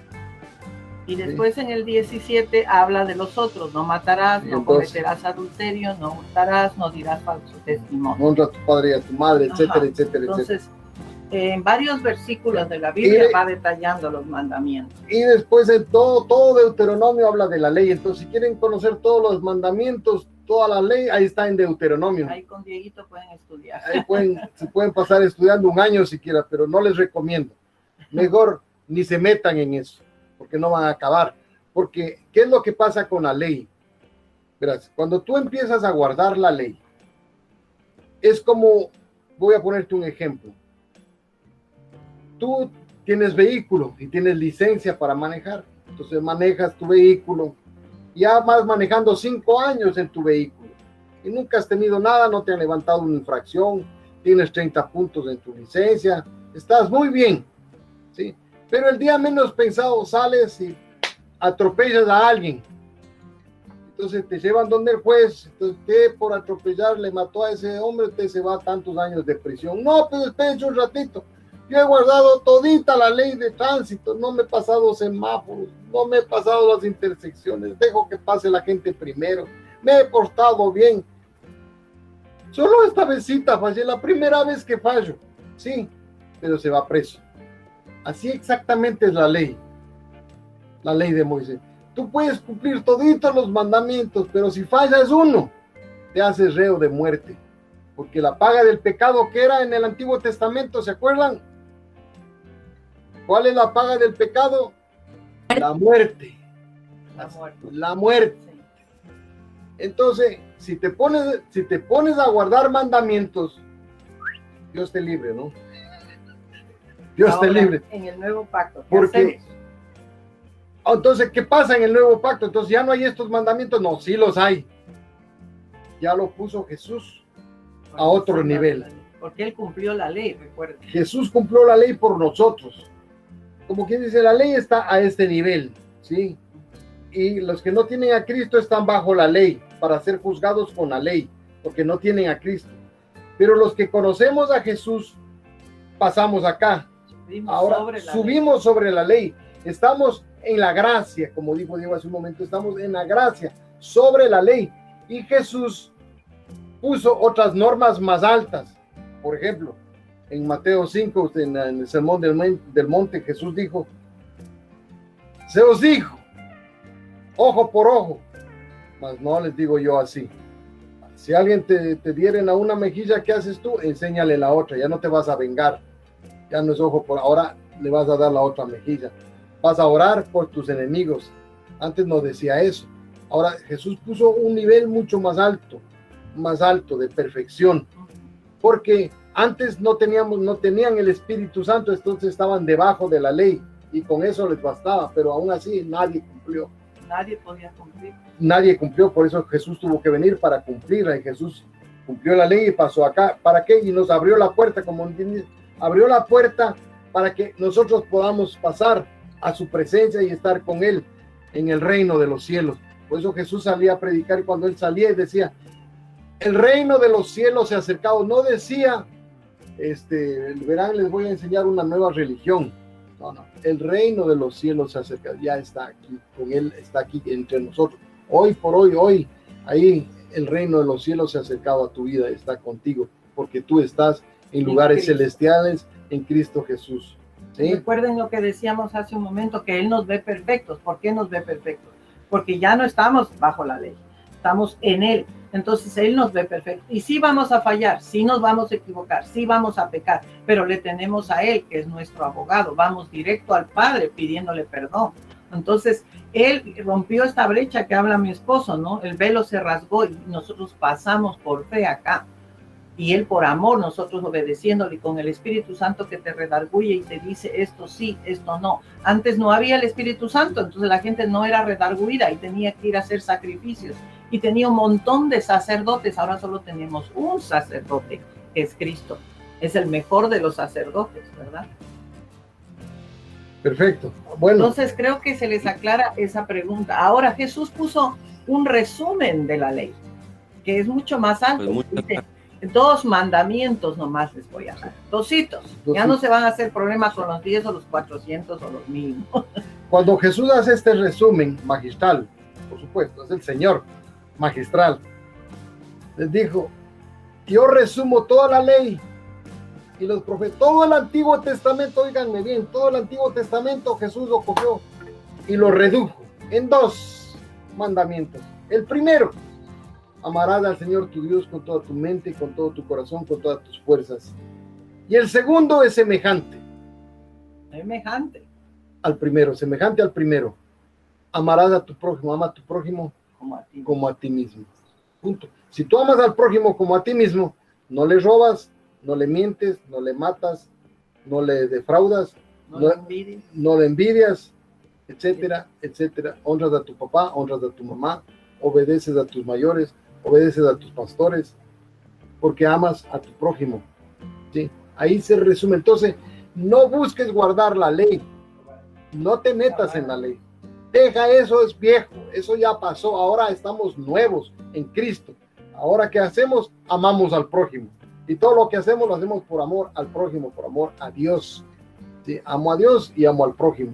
Y después en el 17 habla de los otros: no matarás, no Entonces, cometerás adulterio, no hurtarás, no dirás falso testimonio. honra a tu padre y a tu madre, etcétera, Ajá. etcétera, etcétera. Entonces, en varios versículos de la Biblia va detallando los mandamientos. Y después en todo Deuteronomio habla de la ley. Entonces, si quieren conocer todos los mandamientos, toda la ley, ahí está en Deuteronomio. Ahí con Dieguito pueden estudiar. Ahí se pueden pasar estudiando un año siquiera, pero no les recomiendo. Mejor ni se metan en eso, porque no van a acabar. Porque, ¿qué es lo que pasa con la ley? Verás, cuando tú empiezas a guardar la ley, es como, voy a ponerte un ejemplo. Tú tienes vehículo y tienes licencia para manejar. Entonces manejas tu vehículo. Ya vas manejando 5 años en tu vehículo y nunca has tenido nada, no te han levantado una infracción, tienes 30 puntos en tu licencia, estás muy bien, ¿sí? Pero el día menos pensado sales y atropellas a alguien. Entonces te llevan donde el juez. Entonces, ¿qué? Por atropellar le mató a ese hombre, usted se va a tantos años de prisión. No, pero espérense un ratito. Yo he guardado todita la ley de tránsito, no me he pasado semáforos, no me he pasado las intersecciones, dejo que pase la gente primero, me he portado bien. Solo esta vezcita fallé, la primera vez que fallo, sí, pero se va preso. Así exactamente es la ley de Moisés. Tú puedes cumplir toditos los mandamientos, pero si fallas uno, te haces reo de muerte. Porque la paga del pecado que era en el Antiguo Testamento, ¿se acuerdan? ¿Cuál es la paga del pecado? La muerte. La muerte. Sí. Entonces, si te pones a guardar mandamientos, Dios te libre, ¿no? Dios Ahora, te libre. En el nuevo pacto, ¿qué Porque, hacemos? entonces, ¿qué pasa en el nuevo pacto? Entonces, ¿ya no hay estos mandamientos? No, sí los hay. Ya lo puso Jesús a otro nivel. Porque Él cumplió la ley, recuerden. Jesús cumplió la ley por nosotros. Como quien dice, la ley está a este nivel, ¿sí? Y los que no tienen a Cristo están bajo la ley, para ser juzgados con la ley, porque no tienen a Cristo. Pero los que conocemos a Jesús, pasamos acá. Ahora subimos sobre la ley. Estamos en la gracia, como dijo Diego hace un momento, estamos en la gracia, sobre la ley. Y Jesús puso otras normas más altas. Por ejemplo, en Mateo 5, en el sermón del monte, Jesús dijo: se os dijo, ojo por ojo, mas no les digo yo así. Si alguien te dieren a una mejilla, ¿qué haces tú? Enséñale la otra, ya no te vas a vengar. Ya no es ojo por ahora, le vas a dar la otra mejilla. Vas a orar por tus enemigos. Antes no decía eso. Ahora Jesús puso un nivel mucho más alto de perfección. Porque antes no tenían el Espíritu Santo, entonces estaban debajo de la ley y con eso les bastaba, pero aún así nadie cumplió. Nadie podía cumplir. Nadie cumplió, por eso Jesús tuvo que venir para cumplirla, y Jesús cumplió la ley y pasó acá. ¿Para qué? Y nos abrió la puerta, como abrió la puerta para que nosotros podamos pasar a su presencia y estar con Él en el reino de los cielos. Por eso Jesús salía a predicar, y cuando Él salía y decía: el reino de los cielos se ha acercado, no decía, verán, les voy a enseñar una nueva religión. No, el reino de los cielos se ha acercado, ya está aquí, con Él está aquí entre nosotros. Hoy por hoy, ahí el reino de los cielos se ha acercado a tu vida, está contigo, porque tú estás en lugares celestiales en Cristo Jesús. ¿Sí? Recuerden lo que decíamos hace un momento, que Él nos ve perfectos. ¿Por qué nos ve perfectos? Porque ya no estamos bajo la ley, estamos en Él. Entonces Él nos ve perfectos. Y sí vamos a fallar, sí nos vamos a equivocar, sí vamos a pecar, pero le tenemos a Él, que es nuestro abogado. Vamos directo al Padre pidiéndole perdón. Entonces Él rompió esta brecha que habla mi esposo, ¿no? El velo se rasgó y nosotros pasamos por fe acá. Y Él por amor, nosotros obedeciéndole, y con el Espíritu Santo que te redarguye y te dice esto sí, esto no. Antes no había el Espíritu Santo, entonces la gente no era redarguida y tenía que ir a hacer sacrificios. Y tenía un montón de sacerdotes, ahora solo tenemos un sacerdote, que es Cristo. Es el mejor de los sacerdotes, ¿verdad? Perfecto. Bueno. Entonces creo que se les aclara esa pregunta. Ahora Jesús puso un resumen de la ley, que es mucho más alto. Pues dice, 2 mandamientos nomás les voy a dar, 2. Ya no se van a hacer problemas con los 10 o los 400 o los 1000. Cuando Jesús hace este resumen magistral, por supuesto, es el Señor magistral, les dijo, yo resumo toda la ley y los profetas, todo el Antiguo Testamento, oíganme bien, todo el Antiguo Testamento Jesús lo cogió y lo redujo en 2 mandamientos. El primero, amarás al Señor tu Dios con toda tu mente, con todo tu corazón, con todas tus fuerzas. Y el segundo es semejante al primero, semejante al primero. Amarás a tu prójimo, ama a tu prójimo como a ti mismo. Punto. Si tú amas al prójimo como a ti mismo, no le robas, no le mientes, no le matas, no le defraudas, no le envidias, etcétera, etcétera. Honras a tu papá, honras a tu mamá, obedeces a tus mayores, obedeces a tus pastores, porque amas a tu prójimo, ¿sí? Ahí se resume. Entonces, no busques guardar la ley, no te metas en la ley, deja eso, es viejo, eso ya pasó, ahora estamos nuevos en Cristo. Ahora, ¿qué hacemos? Amamos al prójimo, y todo lo que hacemos lo hacemos por amor al prójimo, por amor a Dios, ¿sí? Amo a Dios y amo al prójimo.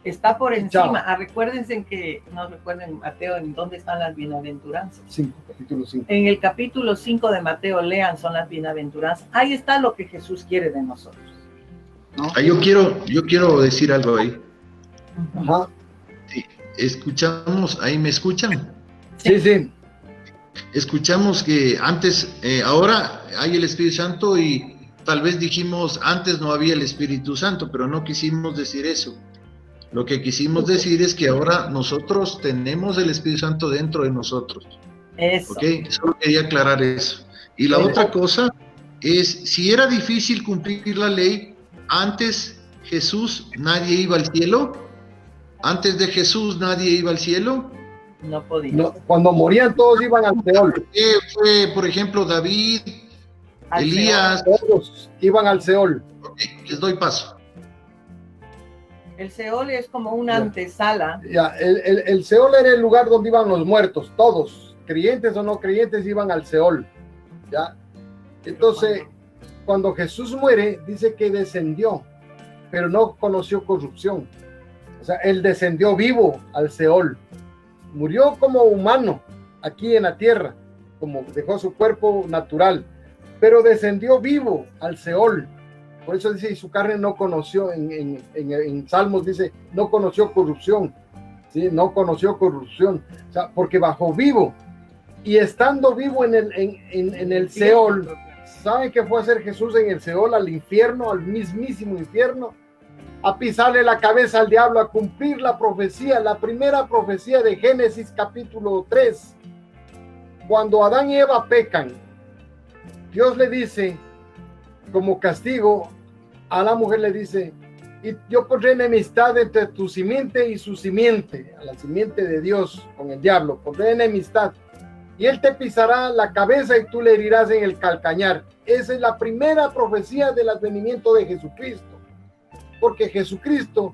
Está por encima. Recuérdense que, no recuerden, Mateo, en dónde están las bienaventuranzas. Capítulo 5. En el capítulo 5 de Mateo, lean, son las bienaventuranzas. Ahí está lo que Jesús quiere de nosotros, ¿no? Yo quiero decir algo ahí. Ajá. Sí, escuchamos, ¿ahí me escuchan? Sí. Escuchamos que antes, ahora hay el Espíritu Santo y tal vez dijimos antes no había el Espíritu Santo, pero no quisimos decir eso. Lo que quisimos decir es que ahora nosotros tenemos el Espíritu Santo dentro de nosotros. Eso. ¿Ok? Solo quería aclarar eso. Y la otra cosa es, si era difícil cumplir la ley, antes Jesús nadie iba al cielo. Antes de Jesús nadie iba al cielo. No podía. No, cuando morían todos iban al Seol. Fue, por ejemplo, David, Elías. Todos iban al Seol. Ok, les doy paso. El Seol es como una antesala. El Seol era el lugar donde iban los muertos, todos, creyentes o no creyentes, iban al Seol. ¿Ya? Entonces, cuando Jesús muere, dice que descendió, pero no conoció corrupción. O sea, él descendió vivo al Seol. Murió como humano aquí en la tierra, como dejó su cuerpo natural, pero descendió vivo al Seol. Por eso dice, y su carne no conoció, en Salmos dice, no conoció corrupción, ¿sí? No conoció corrupción, o sea, porque bajó vivo, y estando vivo en el Seol, ¿saben qué fue a hacer Jesús en el Seol? Al infierno, al mismísimo infierno, a pisarle la cabeza al diablo, a cumplir la profecía, la primera profecía de Génesis capítulo 3, cuando Adán y Eva pecan, Dios le dice, como castigo, a la mujer le dice, y yo pondré enemistad entre tu simiente y su simiente, a la simiente de Dios con el diablo, pondré enemistad, y él te pisará la cabeza y tú le herirás en el calcañar. Esa es la primera profecía del advenimiento de Jesucristo, porque Jesucristo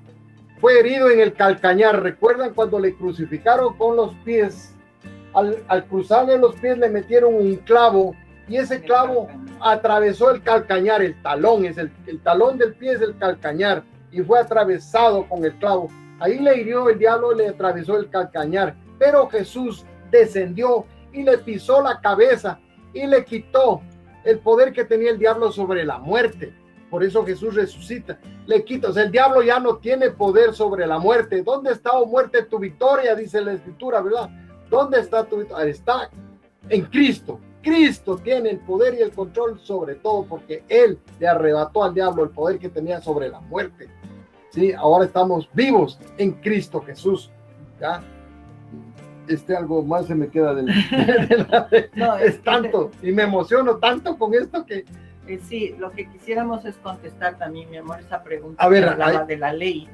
fue herido en el calcañar. ¿Recuerdan cuando le crucificaron con los pies? Al cruzarle los pies le metieron un clavo, y ese clavo atravesó el calcañar, el talón, el talón del pie es el calcañar, y fue atravesado con el clavo. Ahí le hirió el diablo, le atravesó el calcañar, pero Jesús descendió y le pisó la cabeza y le quitó el poder que tenía el diablo sobre la muerte. Por eso Jesús resucita, le quita, o sea, el diablo ya no tiene poder sobre la muerte. ¿Dónde está, oh muerte, tu victoria? Dice la Escritura, ¿verdad? ¿Dónde está tu victoria? Está en Cristo. Cristo tiene el poder y el control sobre todo, porque Él le arrebató al diablo el poder que tenía sobre la muerte. ¿Sí? Ahora estamos vivos en Cristo Jesús. ¿Ya? Algo más se me queda No, es tanto, y me emociono tanto con esto que... Sí, lo que quisiéramos es contestar también, mi amor, esa pregunta A ver, que hablaba de la ley,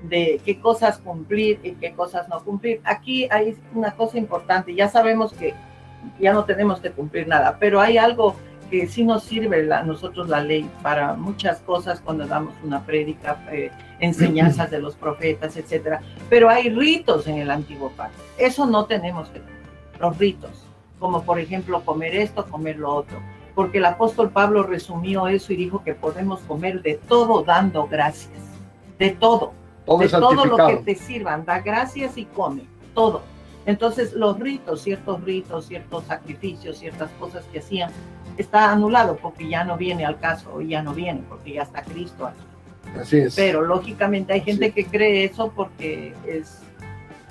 de qué cosas cumplir y qué cosas no cumplir. Aquí hay una cosa importante, ya sabemos que ya no tenemos que cumplir nada, pero hay algo que sí nos sirve nosotros la ley para muchas cosas cuando damos una prédica, enseñanzas de los profetas, etcétera. Pero hay ritos en el antiguo pacto, eso no tenemos que cumplir, los ritos, como por ejemplo comer esto, comer lo otro, porque el apóstol Pablo resumió eso y dijo que podemos comer de todo dando gracias, de todo, de todo lo que te sirvan, da gracias y come, todo. Entonces los ritos, ciertos sacrificios, ciertas cosas que hacían, está anulado porque ya no viene al caso, ya no viene porque ya está Cristo aquí. Así es. Pero lógicamente hay gente que cree eso porque es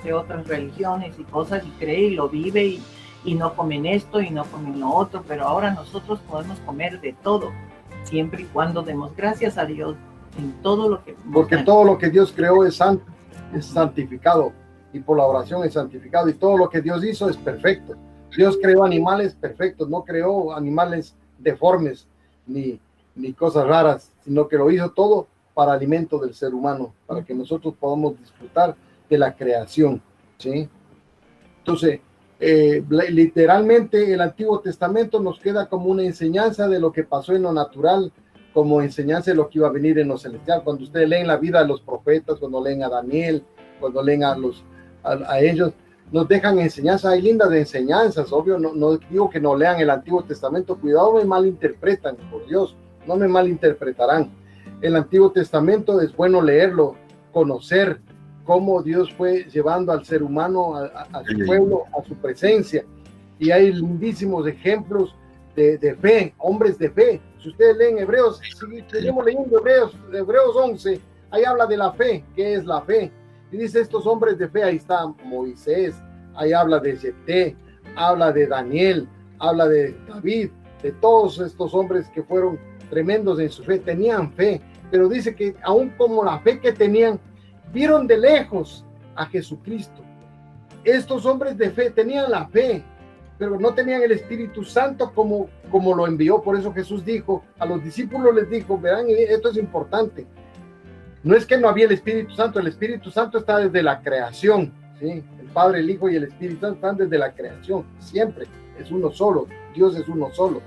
de otras religiones y cosas y cree y lo vive y no comen esto y no comen lo otro, pero ahora nosotros podemos comer de todo, siempre y cuando demos gracias a Dios en todo lo que... Porque todo lo que Dios creó es santo, es santificado, y por la oración es santificado, y todo lo que Dios hizo es perfecto. Dios creó animales perfectos, no creó animales deformes ni cosas raras, sino que lo hizo todo para alimento del ser humano, para que nosotros podamos disfrutar de la creación, ¿sí? Entonces, literalmente el Antiguo Testamento nos queda como una enseñanza de lo que pasó en lo natural, como enseñanza de lo que iba a venir en lo celestial. Cuando ustedes leen la vida de los profetas, cuando leen a Daniel, cuando leen a ellos, nos dejan enseñanzas, hay lindas enseñanzas, obvio, no digo que no lean el Antiguo Testamento, cuidado, me malinterpretan, por Dios, no me malinterpretarán. El Antiguo Testamento es bueno leerlo, conocer cómo Dios fue llevando al ser humano, a su pueblo, a su presencia, y hay lindísimos ejemplos de fe, hombres de fe. Si ustedes leen Hebreos, si seguimos leyendo Hebreos 11, ahí habla de la fe, ¿qué es la fe? Y dice estos hombres de fe, ahí está Moisés, ahí habla de Jefté, habla de Daniel, habla de David, de todos estos hombres que fueron tremendos en su fe, tenían fe, pero dice que aún como la fe que tenían, vieron de lejos a Jesucristo. Estos hombres de fe tenían la fe, pero no tenían el Espíritu Santo como lo envió. Por eso Jesús dijo, a los discípulos les dijo, verán, esto es importante, no es que no había el Espíritu Santo está desde la creación, ¿sí? El Padre, el Hijo y el Espíritu Santo están desde la creación, siempre, es uno solo, Dios es uno solo,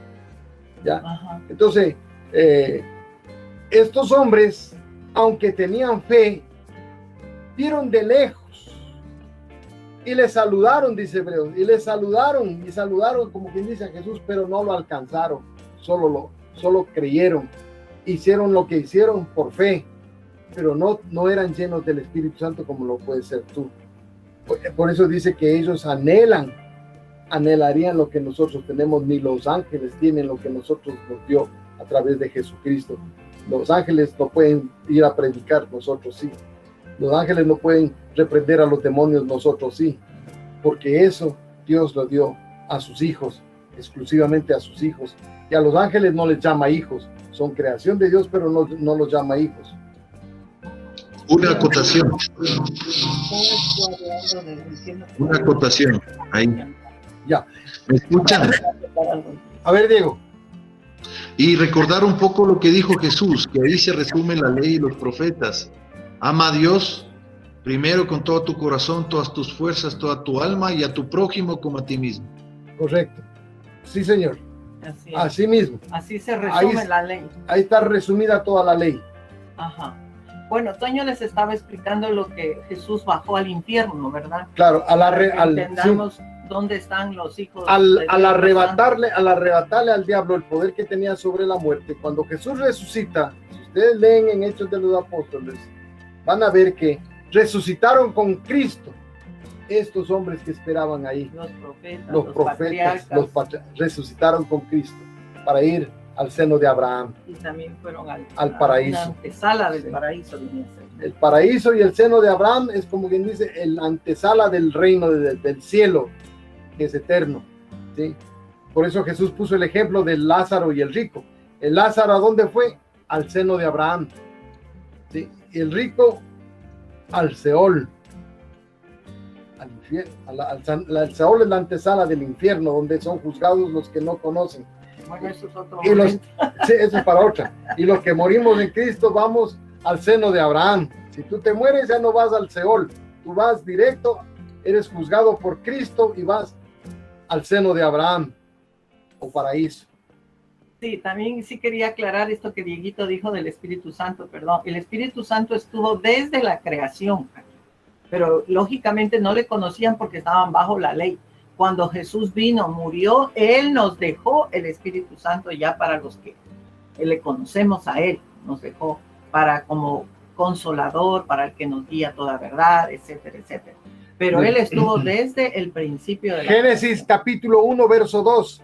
¿ya? Ajá. Entonces, estos hombres, aunque tenían fe, vieron de lejos y le saludaron, dice Hebreos, y saludaron como quien dice a Jesús, pero no lo alcanzaron, solo creyeron, hicieron lo que hicieron por fe, pero no eran llenos del Espíritu Santo como lo puedes ser tú. Por eso dice que ellos anhelarían lo que nosotros tenemos, ni los ángeles tienen lo que nosotros nos dio a través de Jesucristo. Los ángeles no pueden ir a predicar, nosotros sí. Los ángeles no pueden reprender a los demonios, nosotros sí, porque eso Dios lo dio a sus hijos, exclusivamente a sus hijos, y a los ángeles no les llama hijos, son creación de Dios, pero no los llama hijos. Una acotación. Ahí. Ya. ¿Me escuchan? A ver, Diego. Y recordar un poco lo que dijo Jesús, que ahí se resume la ley y los profetas. Ama a Dios primero con todo tu corazón, todas tus fuerzas, toda tu alma, y a tu prójimo como a ti mismo. Correcto. Sí, Señor. Así mismo. Así se resume la ley. Ahí está resumida toda la ley. Ajá. Bueno, Toño les estaba explicando lo que Jesús bajó al infierno, ¿verdad? Claro, entendamos dónde están los hijos. Al arrebatarle al diablo el poder que tenía sobre la muerte, cuando Jesús resucita, si ustedes leen en Hechos de los Apóstoles, van a ver que resucitaron con Cristo estos hombres que esperaban ahí. Los profetas, los patriarcas, resucitaron con Cristo para ir al seno de Abraham. Y también fueron al paraíso. La antesala del paraíso. El paraíso y el seno de Abraham es como quien dice el antesala del reino del cielo, que es eterno, ¿sí? Por eso Jesús puso el ejemplo del Lázaro y el rico. El Lázaro, ¿a dónde fue? Al seno de Abraham, ¿sí? Y el rico al Seol. al infierno. Al Seol es la antesala del infierno, donde son juzgados los que no conocen. Bueno, eso es otro Sí, eso es para otra. Y los que morimos en Cristo vamos al seno de Abraham. Si tú te mueres, ya no vas al Seol, tú vas directo, eres juzgado por Cristo y vas al seno de Abraham o paraíso. Sí, también sí quería aclarar esto que Dieguito dijo del Espíritu Santo, perdón. El Espíritu Santo estuvo desde la creación, pero lógicamente no le conocían porque estaban bajo la ley. Cuando Jesús vino, murió, Él nos dejó el Espíritu Santo ya para los que le conocemos a Él, nos dejó para como consolador, para el que nos guía toda verdad, etcétera, etcétera. Pero Él estuvo desde el principio de la Génesis capítulo 1, verso 2.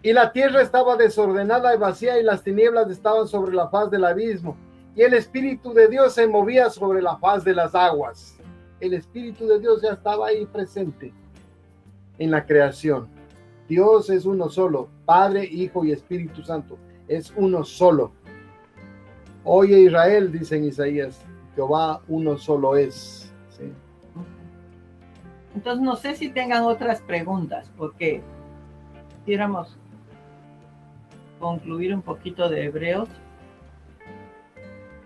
Y la tierra estaba desordenada y vacía, y las tinieblas estaban sobre la faz del abismo, y el Espíritu de Dios se movía sobre la faz de las aguas. El Espíritu de Dios ya estaba ahí presente en la creación. Dios es uno solo, Padre, Hijo y Espíritu Santo, es uno solo. Oye Israel, dice en Isaías, Jehová uno solo es. ¿Sí? Entonces no sé si tengan otras preguntas, porque quisiéramos concluir un poquito de Hebreos.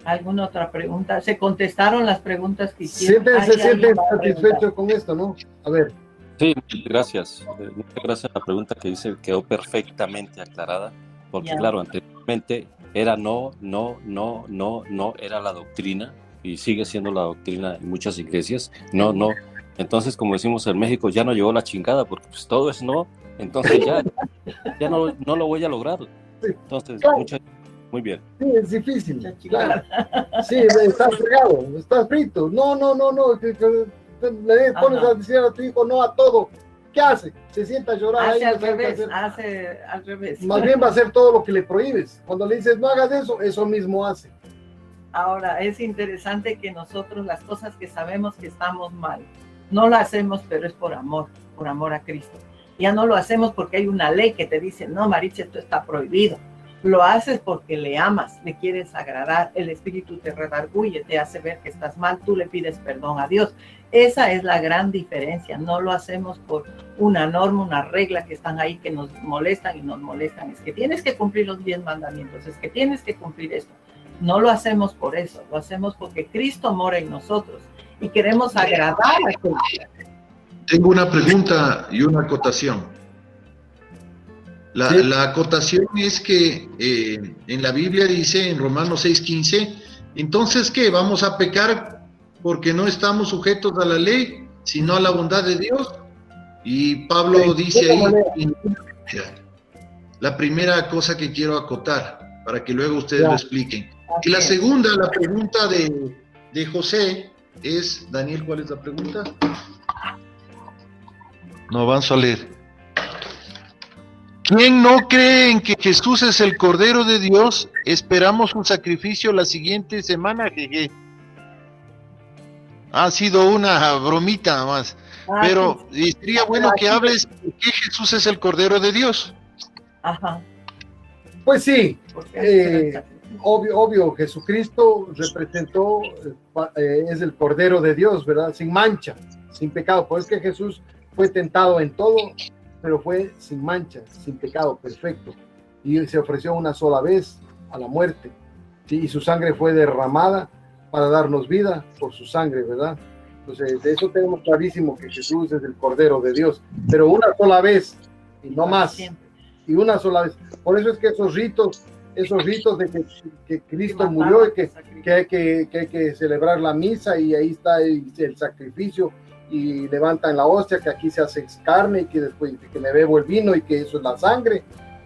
¿Alguna otra pregunta? ¿Se contestaron las preguntas que hicieron? Se sienten satisfechos con esto, ¿no? A ver. Sí, gracias. Muchas gracias. La pregunta que hice quedó perfectamente aclarada, porque claro, anteriormente era no, era la doctrina, y sigue siendo la doctrina en muchas iglesias, no. Entonces, como decimos en México, ya no llegó la chingada, porque pues todo es no, entonces ya no lo voy a lograr. Entonces, muy bien. Sí, es difícil. Claro. Sí, estás fregado, estás frito. No. Le pones a decir a tu hijo no a todo. ¿Qué hace? Se sienta a llorar. Hace al revés. Más bien va a hacer todo lo que le prohíbes. Cuando le dices no hagas eso mismo hace. Ahora, es interesante que nosotros las cosas que sabemos que estamos mal, no lo hacemos, pero es por amor a Cristo. Ya no lo hacemos porque hay una ley que te dice, no, Maritza, esto está prohibido. Lo haces porque le amas, le quieres agradar, el Espíritu te redarguye, te hace ver que estás mal, tú le pides perdón a Dios. Esa es la gran diferencia. No lo hacemos por una norma, una regla que están ahí que nos molestan y nos molestan. Es que tienes que cumplir los 10 mandamientos, es que tienes que cumplir esto. No lo hacemos por eso, lo hacemos porque Cristo mora en nosotros y queremos agradar a Cristo. Tengo una pregunta y una acotación. La acotación es que en la Biblia dice, en Romanos 6:15, entonces, ¿qué? ¿Vamos a pecar porque no estamos sujetos a la ley, sino a la bondad de Dios? Y Pablo dice ahí, la primera cosa que quiero acotar, para que luego ustedes lo expliquen. Y la segunda, la pregunta de José es, Daniel, ¿cuál es la pregunta? No, vamos a leer. ¿Quién no cree en que Jesús es el Cordero de Dios? Esperamos un sacrificio la siguiente semana, jeje. Ha sido una bromita más. Pero sería bueno que hables de que Jesús es el Cordero de Dios. Ajá. Pues sí, obvio, Jesucristo representó, es el Cordero de Dios, ¿verdad? Sin mancha, sin pecado. Pues que Jesús fue tentado en todo, pero fue sin mancha, sin pecado, perfecto. Y se ofreció una sola vez a la muerte, ¿sí? Y su sangre fue derramada para darnos vida por su sangre, ¿verdad? Entonces, de eso tenemos clarísimo que Jesús es el Cordero de Dios, pero una sola vez, y no más, y una sola vez. Por eso es que esos ritos de que Cristo murió y que hay que celebrar la misa, y ahí está el sacrificio, y levantan la hostia, que aquí se hace carne, y que después que me bebo el vino, y que eso es la sangre.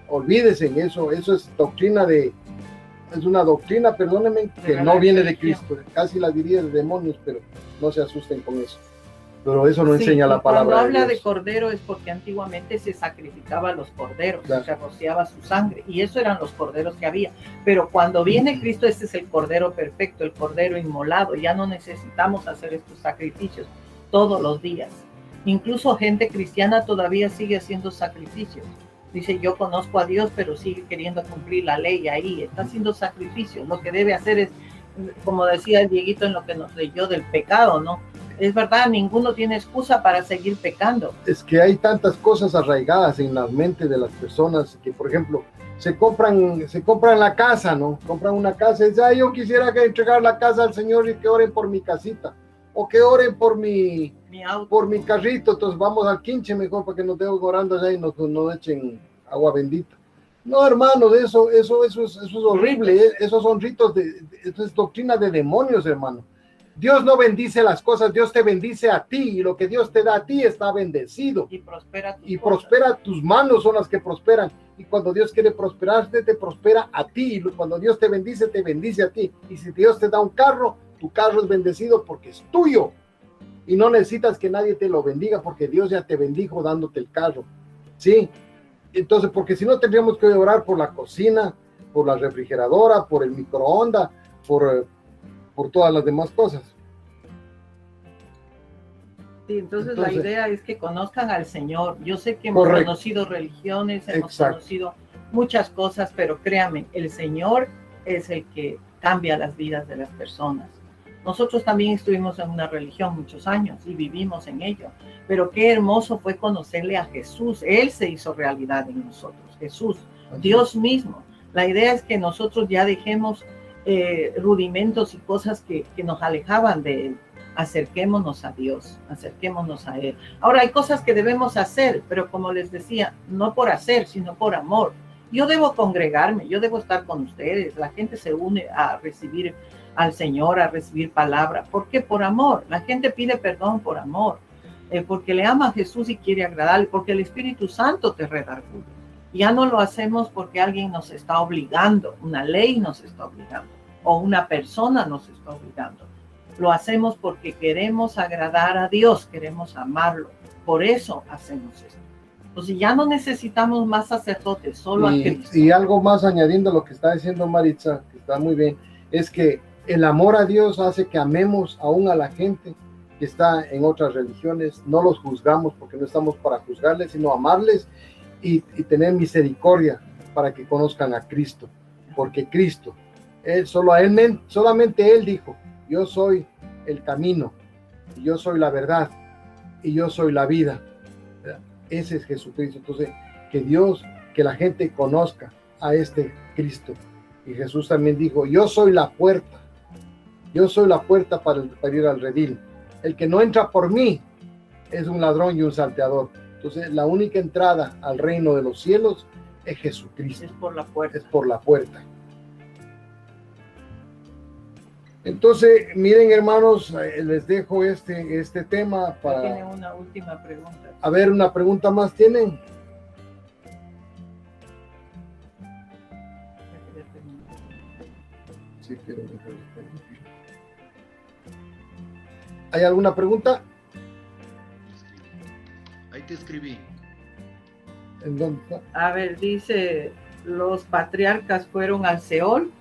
Olvídense, eso es doctrina es una doctrina, perdónenme, que no viene de Cristo, casi la diría de demonios, pero no se asusten con eso. Pero eso no enseña la palabra. Cuando habla de cordero es porque antiguamente se sacrificaban los corderos, se rociaba su sangre, y eso eran los corderos que había. Pero cuando viene Cristo, este es el cordero perfecto, el cordero inmolado. Ya no necesitamos hacer estos sacrificios todos los días. Incluso gente cristiana todavía sigue haciendo sacrificios. Dice, yo conozco a Dios, pero sigue queriendo cumplir la ley ahí. Está haciendo sacrificios. Lo que debe hacer es, como decía el Dieguito en lo que nos leyó del pecado, ¿no? es verdad, ninguno tiene excusa para seguir pecando. Es que hay tantas cosas arraigadas en la mente de las personas que, por ejemplo, se compran la casa, ¿no? Compran una casa y dicen, ay, yo quisiera que entregar la casa al Señor y que oren por mi casita, o que oren por mi carrito, entonces vamos al quinche mejor para que nos estemos orando allá y nos echen agua bendita. No, hermanos, eso es horrible, esos son ritos, eso es doctrina de demonios, hermano. Dios no bendice las cosas, Dios te bendice a ti, y lo que Dios te da a ti está bendecido. Y prospera tus manos son las que prosperan, y cuando Dios quiere prosperarte, te prospera a ti, y cuando Dios te bendice a ti, y si Dios te da un carro, tu carro es bendecido porque es tuyo, y no necesitas que nadie te lo bendiga, porque Dios ya te bendijo dándote el carro, ¿sí? Entonces, porque si no tendríamos que orar por la cocina, por la refrigeradora, por el microondas, por todas las demás cosas. Sí, entonces la idea es que conozcan al Señor. Yo sé que hemos conocido religiones, hemos conocido muchas cosas, pero créanme, el Señor es el que cambia las vidas de las personas. Nosotros también estuvimos en una religión muchos años y vivimos en ello, pero qué hermoso fue conocerle a Jesús. Él se hizo realidad en nosotros, Jesús, Dios mismo. La idea es que nosotros ya dejemos rudimentos y cosas que nos alejaban de Él. Acerquémonos a Dios, acerquémonos a Él. Ahora hay cosas que debemos hacer, pero como les decía, no por hacer, sino por amor. Yo debo congregarme, yo debo estar con ustedes. La gente se une a recibir al Señor, a recibir palabra. ¿Por qué? Por amor. La gente pide perdón por amor, porque le ama a Jesús y quiere agradarle, porque el Espíritu Santo te redarguye. Ya no lo hacemos porque alguien nos está obligando, una ley nos está obligando, o una persona nos está obligando. Lo hacemos porque queremos agradar a Dios, queremos amarlo. Por eso hacemos esto. Entonces ya no necesitamos más sacerdotes, solo a Cristo. Y algo más añadiendo a lo que está diciendo Maritza, que está muy bien, es que el amor a Dios hace que amemos aún a la gente que está en otras religiones. No los juzgamos porque no estamos para juzgarles, sino amarles y tener misericordia para que conozcan a Cristo. Porque Cristo, solamente Él dijo, yo soy el camino, yo soy la verdad y yo soy la vida. Ese es Jesucristo. Entonces, que la gente conozca a este Cristo. Y Jesús también dijo, yo soy la puerta para ir al redil. El que no entra por mí es un ladrón y un salteador. Entonces, la única entrada al reino de los cielos es Jesucristo. Es por la puerta. Es por la puerta. Entonces, miren, hermanos, les dejo este tema para... Tienen una última pregunta. A ver, una pregunta más tienen. Sí, quiero dejar. ¿Hay alguna pregunta? Ahí te escribí. ¿En dónde está? A ver, dice, los patriarcas fueron al Seol.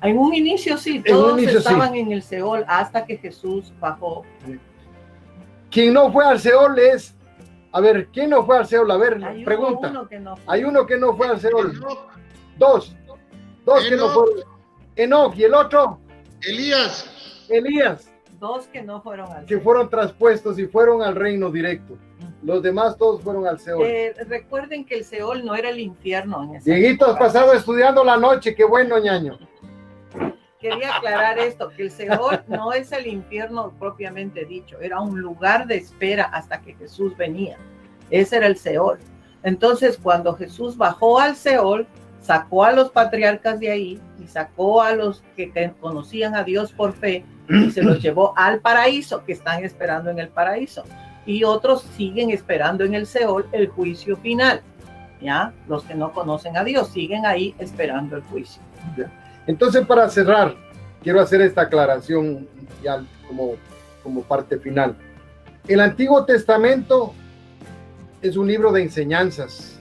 En un inicio sí, todos estaban en el Seol hasta que Jesús bajó. ¿Quién no fue al Seol es? A ver, ¿quién no fue al Seol? A ver, pregunta. Hay uno que no fue al Seol. Dos que no fueron. Enoc, ¿y el otro? Elías. Dos que no fueron al Seol. Que fueron traspuestos y fueron al reino directo. Los demás todos fueron al Seol. Recuerden que el Seol no era el infierno. Dieguito, has pasado estudiando la noche, qué bueno, ñaño. Quería aclarar esto, que el Seol no es el infierno propiamente dicho, era un lugar de espera hasta que Jesús venía. Ese era el Seol. Entonces, cuando Jesús bajó al Seol, sacó a los patriarcas de ahí y sacó a los que conocían a Dios por fe y se los llevó al paraíso, que están esperando en el paraíso. Y otros siguen esperando en el Seol el juicio final. ¿Ya? Los que no conocen a Dios siguen ahí esperando el juicio. Ya. Entonces, para cerrar, quiero hacer esta aclaración ya como parte final. El Antiguo Testamento es un libro de enseñanzas,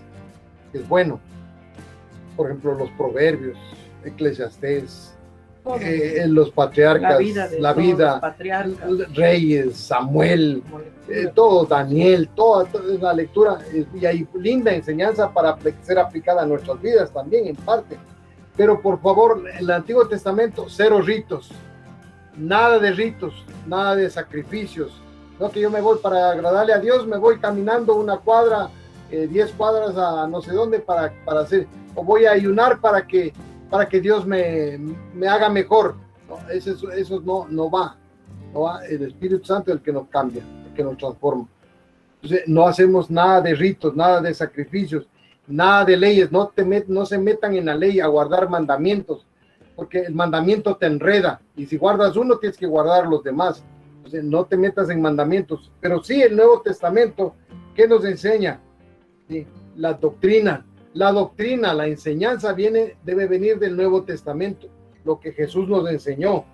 es bueno. Por ejemplo, los Proverbios, Eclesiastés, los patriarcas, la vida, Reyes, Samuel, todo, Daniel, toda la lectura, y hay linda enseñanza para ser aplicada a nuestras vidas también, en parte. Pero por favor, en el Antiguo Testamento, cero ritos, nada de ritos, nada de sacrificios. No que yo me voy para agradarle a Dios, me voy caminando una cuadra, 10 cuadras a no sé dónde para hacer, o voy a ayunar para que Dios me haga mejor. No, eso no va. No va. El Espíritu Santo es el que nos cambia, el que nos transforma. Entonces, no hacemos nada de ritos, nada de sacrificios, nada de leyes. No se metan en la ley a guardar mandamientos, porque el mandamiento te enreda, y si guardas uno tienes que guardar los demás. Entonces, no te metas en mandamientos. Pero sí, el Nuevo Testamento, ¿qué nos enseña? Sí, la doctrina, la enseñanza debe venir del Nuevo Testamento, lo que Jesús nos enseñó,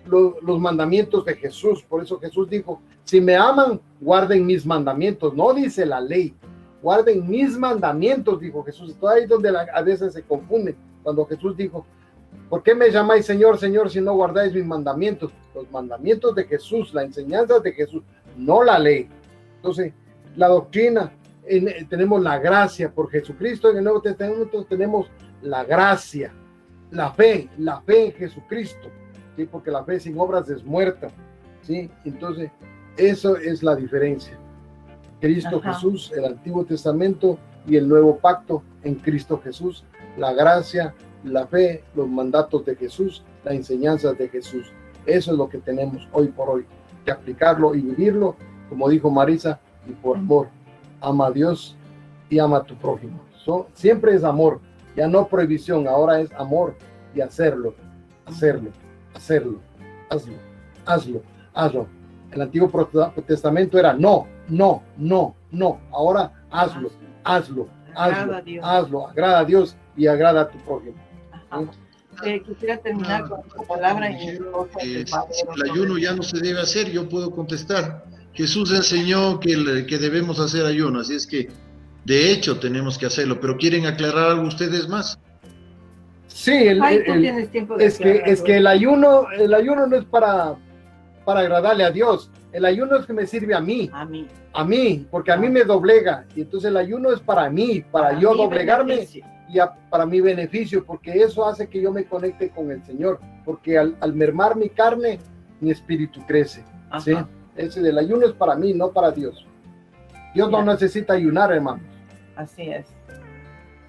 los mandamientos de Jesús. Por eso Jesús dijo, si me aman, guarden mis mandamientos. No dice la ley, guarden mis mandamientos, dijo Jesús. Esto ahí donde a veces se confunde, cuando Jesús dijo, ¿por qué me llamáis Señor, Señor, si no guardáis mis mandamientos? Los mandamientos de Jesús, la enseñanza de Jesús, no la ley. Entonces, la doctrina, tenemos la gracia por Jesucristo. En el Nuevo Testamento tenemos la gracia, la fe en Jesucristo, ¿sí? Porque la fe sin obras es muerta, ¿sí? Entonces, eso es la diferencia. Cristo Jesús, el Antiguo Testamento y el Nuevo Pacto en Cristo Jesús, la gracia, la fe, los mandatos de Jesús, la enseñanza de Jesús. Eso es lo que tenemos hoy por hoy, que aplicarlo y vivirlo, como dijo Marisa, y por amor. Ama a Dios y ama a tu prójimo. Siempre es amor, ya no prohibición, ahora es amor y hazlo. El Antiguo Testamento era no. Ahora hazlo. Agrada a Dios y agrada a tu prójimo. Quisiera terminar con esta palabra. Si el ayuno ya no se debe hacer, yo puedo contestar. Jesús enseñó que debemos hacer ayuno, así es que de hecho tenemos que hacerlo, pero ¿quieren aclarar algo ustedes más? Sí, es que el ayuno no es para agradarle a Dios. El ayuno es que me sirve a mí, porque a mí me doblega, y entonces el ayuno es para mí, para yo doblegarme beneficio. Y para mi beneficio, porque eso hace que yo me conecte con el Señor, porque al mermar mi carne, mi espíritu crece. ¿Sí? Ese del ayuno es para mí, no para Dios. Dios no necesita ayunar, hermanos. Así es.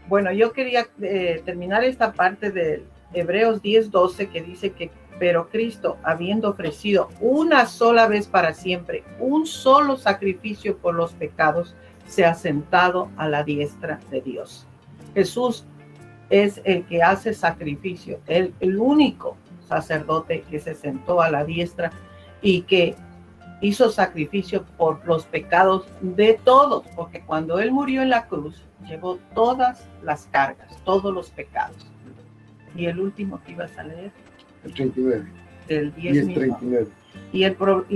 Bueno, yo quería terminar esta parte de Hebreos 10:12, que dice que, pero Cristo, habiendo ofrecido una sola vez para siempre un solo sacrificio por los pecados, se ha sentado a la diestra de Dios. Jesús es el que hace sacrificio, el único sacerdote que se sentó a la diestra y que hizo sacrificio por los pecados de todos, porque cuando Él murió en la cruz, llevó todas las cargas, todos los pecados. Y el último que ibas a leer, el 39. El 10:39. Y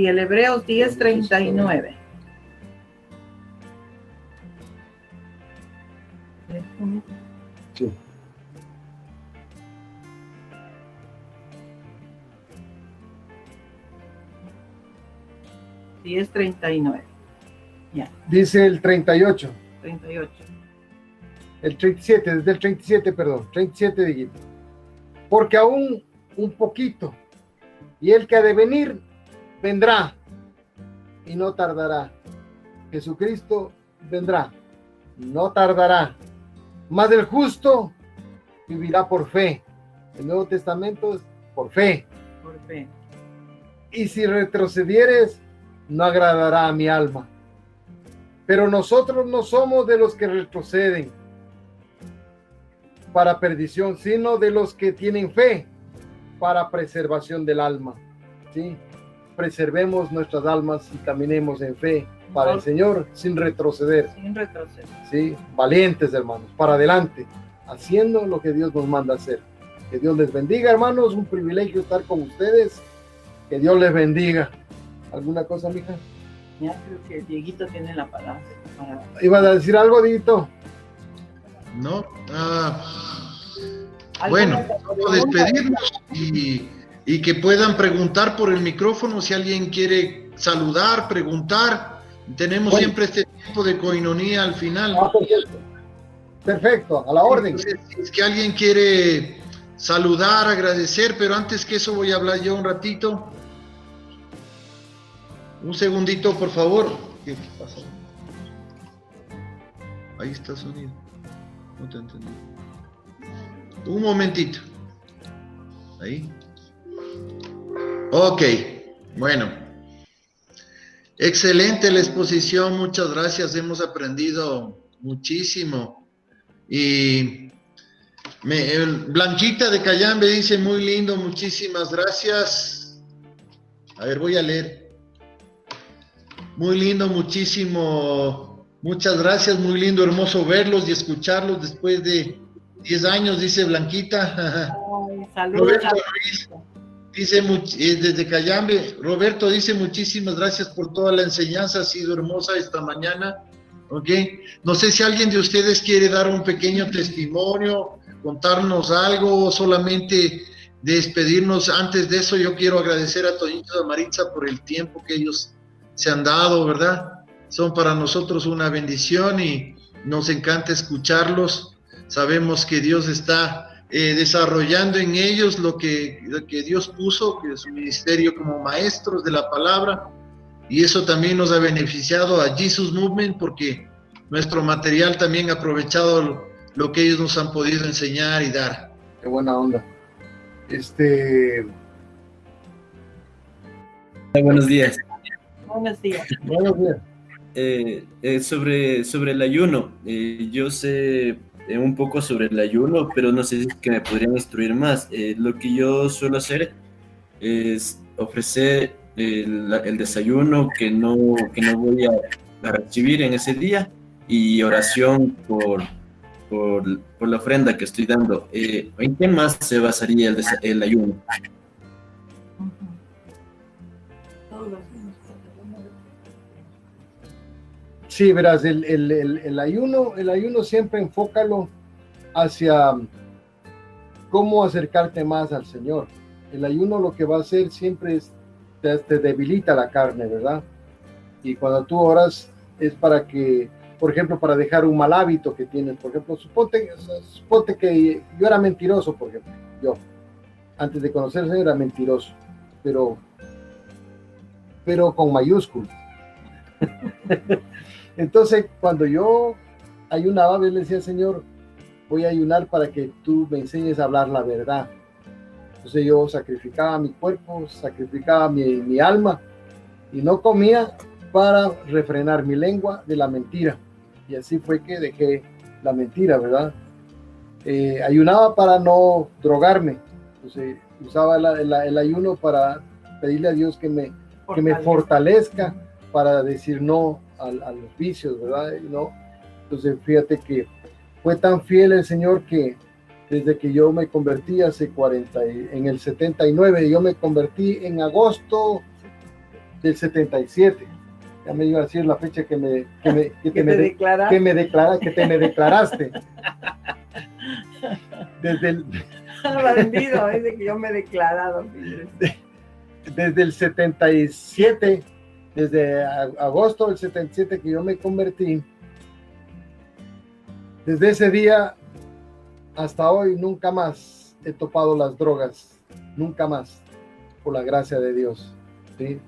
el Hebreos 10:39. Sí. Y es 39. Ya. Dice el 38. 38. El 37, desde el 37, perdón. 37 de porque aún un poquito, y el que ha de venir, vendrá, y no tardará. Jesucristo vendrá, no tardará. Mas el justo vivirá por fe. El Nuevo Testamento es por fe. Por fe. Y si retrocedieres, no agradará a mi alma. Pero nosotros no somos de los que retroceden para perdición, sino de los que tienen fe para preservación del alma. ¿Sí? Preservemos nuestras almas y caminemos en fe para el Señor sin retroceder. Sin retroceder. ¿Sí? Valientes, hermanos, para adelante, haciendo lo que Dios nos manda hacer. Que Dios les bendiga, hermanos. Un privilegio estar con ustedes. Que Dios les bendiga. ¿Alguna cosa, mija? Ya creo que Dieguito tiene la palabra. ¿Ibas a decir algo, Dieguito? No. Bueno, vamos a despedirnos y que puedan preguntar por el micrófono si alguien quiere saludar, preguntar. Tenemos siempre este tiempo de coinonía al final. Perfecto, a la orden. Entonces, si es que alguien quiere saludar, agradecer, pero antes que eso voy a hablar yo un ratito. Un segundito, por favor. ¿Qué pasa? Ahí está el sonido. No te entendí. Un momentito. Ahí. Ok, bueno. Excelente la exposición, muchas gracias. Hemos aprendido muchísimo. Y Blanquita de Cayambe dice, muy lindo, muchísimas gracias. A ver, voy a leer. Muy lindo, muchísimo. Muchas gracias, muy lindo, hermoso verlos y escucharlos después de 10 años, dice Blanquita. Ay, saludos. Roberto Ruiz dice, desde Cayambe, Roberto dice, muchísimas gracias por toda la enseñanza, ha sido hermosa esta mañana. ¿Ok? No sé si alguien de ustedes quiere dar un pequeño testimonio, contarnos algo, o solamente despedirnos. Antes de eso, yo quiero agradecer a Toñito y a Maritza por el tiempo que ellos se han dado, ¿verdad? Son para nosotros una bendición y nos encanta escucharlos. Sabemos que Dios está desarrollando en ellos lo que Dios puso, que es su ministerio como maestros de la palabra, y eso también nos ha beneficiado a Jesus Movement, porque nuestro material también ha aprovechado lo que ellos nos han podido enseñar y dar. Qué buena onda. Buenos días. Buenos días. Buenos días. Sobre el ayuno, yo sé un poco sobre el ayuno, pero no sé si es que me podrían instruir más. Lo que yo suelo hacer es ofrecer el desayuno que no voy a recibir en ese día, y oración por la ofrenda que estoy dando. ¿En qué más se basaría el ayuno? Sí, verás, el ayuno siempre enfócalo hacia cómo acercarte más al Señor. El ayuno lo que va a hacer siempre es te debilita la carne, ¿verdad? Y cuando tú oras es para que, por ejemplo, para dejar un mal hábito que tienes. Por ejemplo, suponte que yo era mentiroso, por ejemplo. Yo, antes de conocer al Señor, era mentiroso, pero con mayúsculas. Entonces, cuando yo ayunaba, yo le decía, Señor, voy a ayunar para que tú me enseñes a hablar la verdad. Entonces yo sacrificaba mi cuerpo, sacrificaba mi alma, y no comía para refrenar mi lengua de la mentira. Y así fue que dejé la mentira, ¿verdad? Ayunaba para no drogarme. Entonces usaba el ayuno para pedirle a Dios que me fortalezca para decir no a los vicios, ¿verdad? ¿No? Entonces fíjate que fue tan fiel el Señor que desde que yo me convertí en el 79, yo me convertí en agosto del 77. Ya me iba a decir la fecha que me declaraste. Desde el bandido, dice que yo me he declarado. Desde el 77, desde agosto del 77 que yo me convertí, desde ese día hasta hoy nunca más he topado las drogas, nunca más, por la gracia de Dios, ¿sí?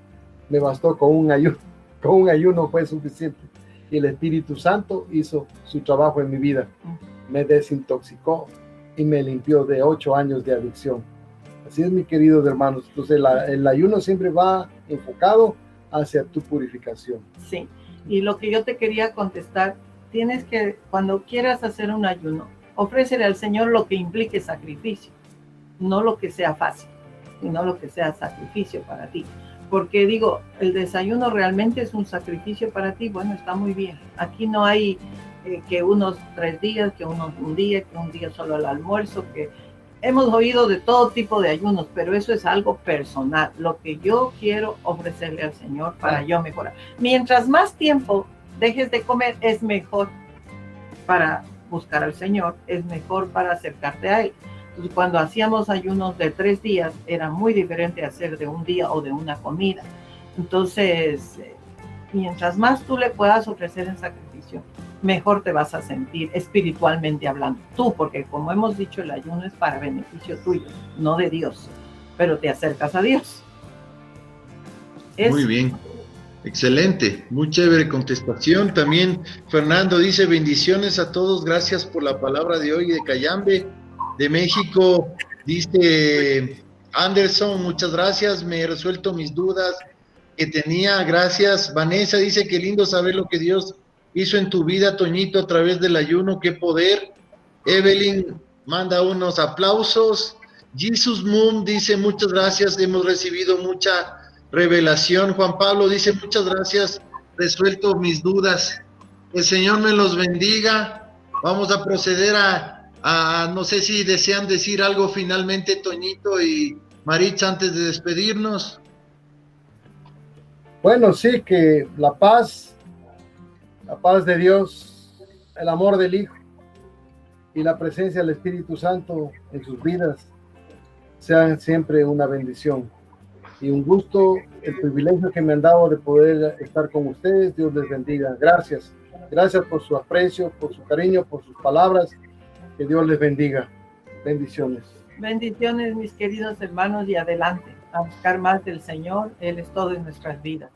Me bastó con un ayuno fue suficiente, y el Espíritu Santo hizo su trabajo en mi vida, me desintoxicó y me limpió de 8 años de adicción. Así es, mis queridos hermanos. Entonces el ayuno siempre va enfocado hacia tu purificación. Sí, y lo que yo te quería contestar, tienes que, cuando quieras hacer un ayuno, ofrécele al Señor lo que implique sacrificio, no lo que sea fácil, sino lo que sea sacrificio para ti. Porque digo, el desayuno realmente es un sacrificio para ti. Bueno, está muy bien. Aquí no hay que unos 3 días, que unos un día, que un día solo el almuerzo, que hemos oído de todo tipo de ayunos, pero eso es algo personal. Lo que yo quiero ofrecerle al Señor para yo mejorar. Mientras más tiempo dejes de comer, es mejor para buscar al Señor, es mejor para acercarte a Él. Entonces, cuando hacíamos ayunos de 3 días, era muy diferente hacer de un día o de una comida. Entonces, mientras más tú le puedas ofrecer en sacrificio, mejor te vas a sentir espiritualmente hablando. Tú, porque como hemos dicho, el ayuno es para beneficio tuyo, no de Dios, pero te acercas a Dios. Muy bien. Excelente, muy chévere contestación. También Fernando dice bendiciones a todos, gracias por la palabra de hoy de Cayambe, de México. Dice Anderson, muchas gracias, me he resuelto mis dudas que tenía, gracias. Vanessa dice qué lindo saber lo que Dios hizo en tu vida, Toñito, a través del ayuno, qué poder. Evelyn manda unos aplausos. Jesus Moon dice muchas gracias, hemos recibido mucha revelación. Juan Pablo dice muchas gracias, resuelto mis dudas. El Señor me los bendiga. Vamos a proceder a no sé si desean decir algo finalmente, Toñito y Maritza, antes de despedirnos. Bueno, sí, que la paz de Dios, el amor del Hijo y la presencia del Espíritu Santo en sus vidas sean siempre una bendición y un gusto, el privilegio que me han dado de poder estar con ustedes. Dios les bendiga. Gracias por su aprecio, por su cariño, por sus palabras. Que Dios les bendiga. Bendiciones. Bendiciones, mis queridos hermanos, y adelante a buscar más del Señor. Él es todo en nuestras vidas.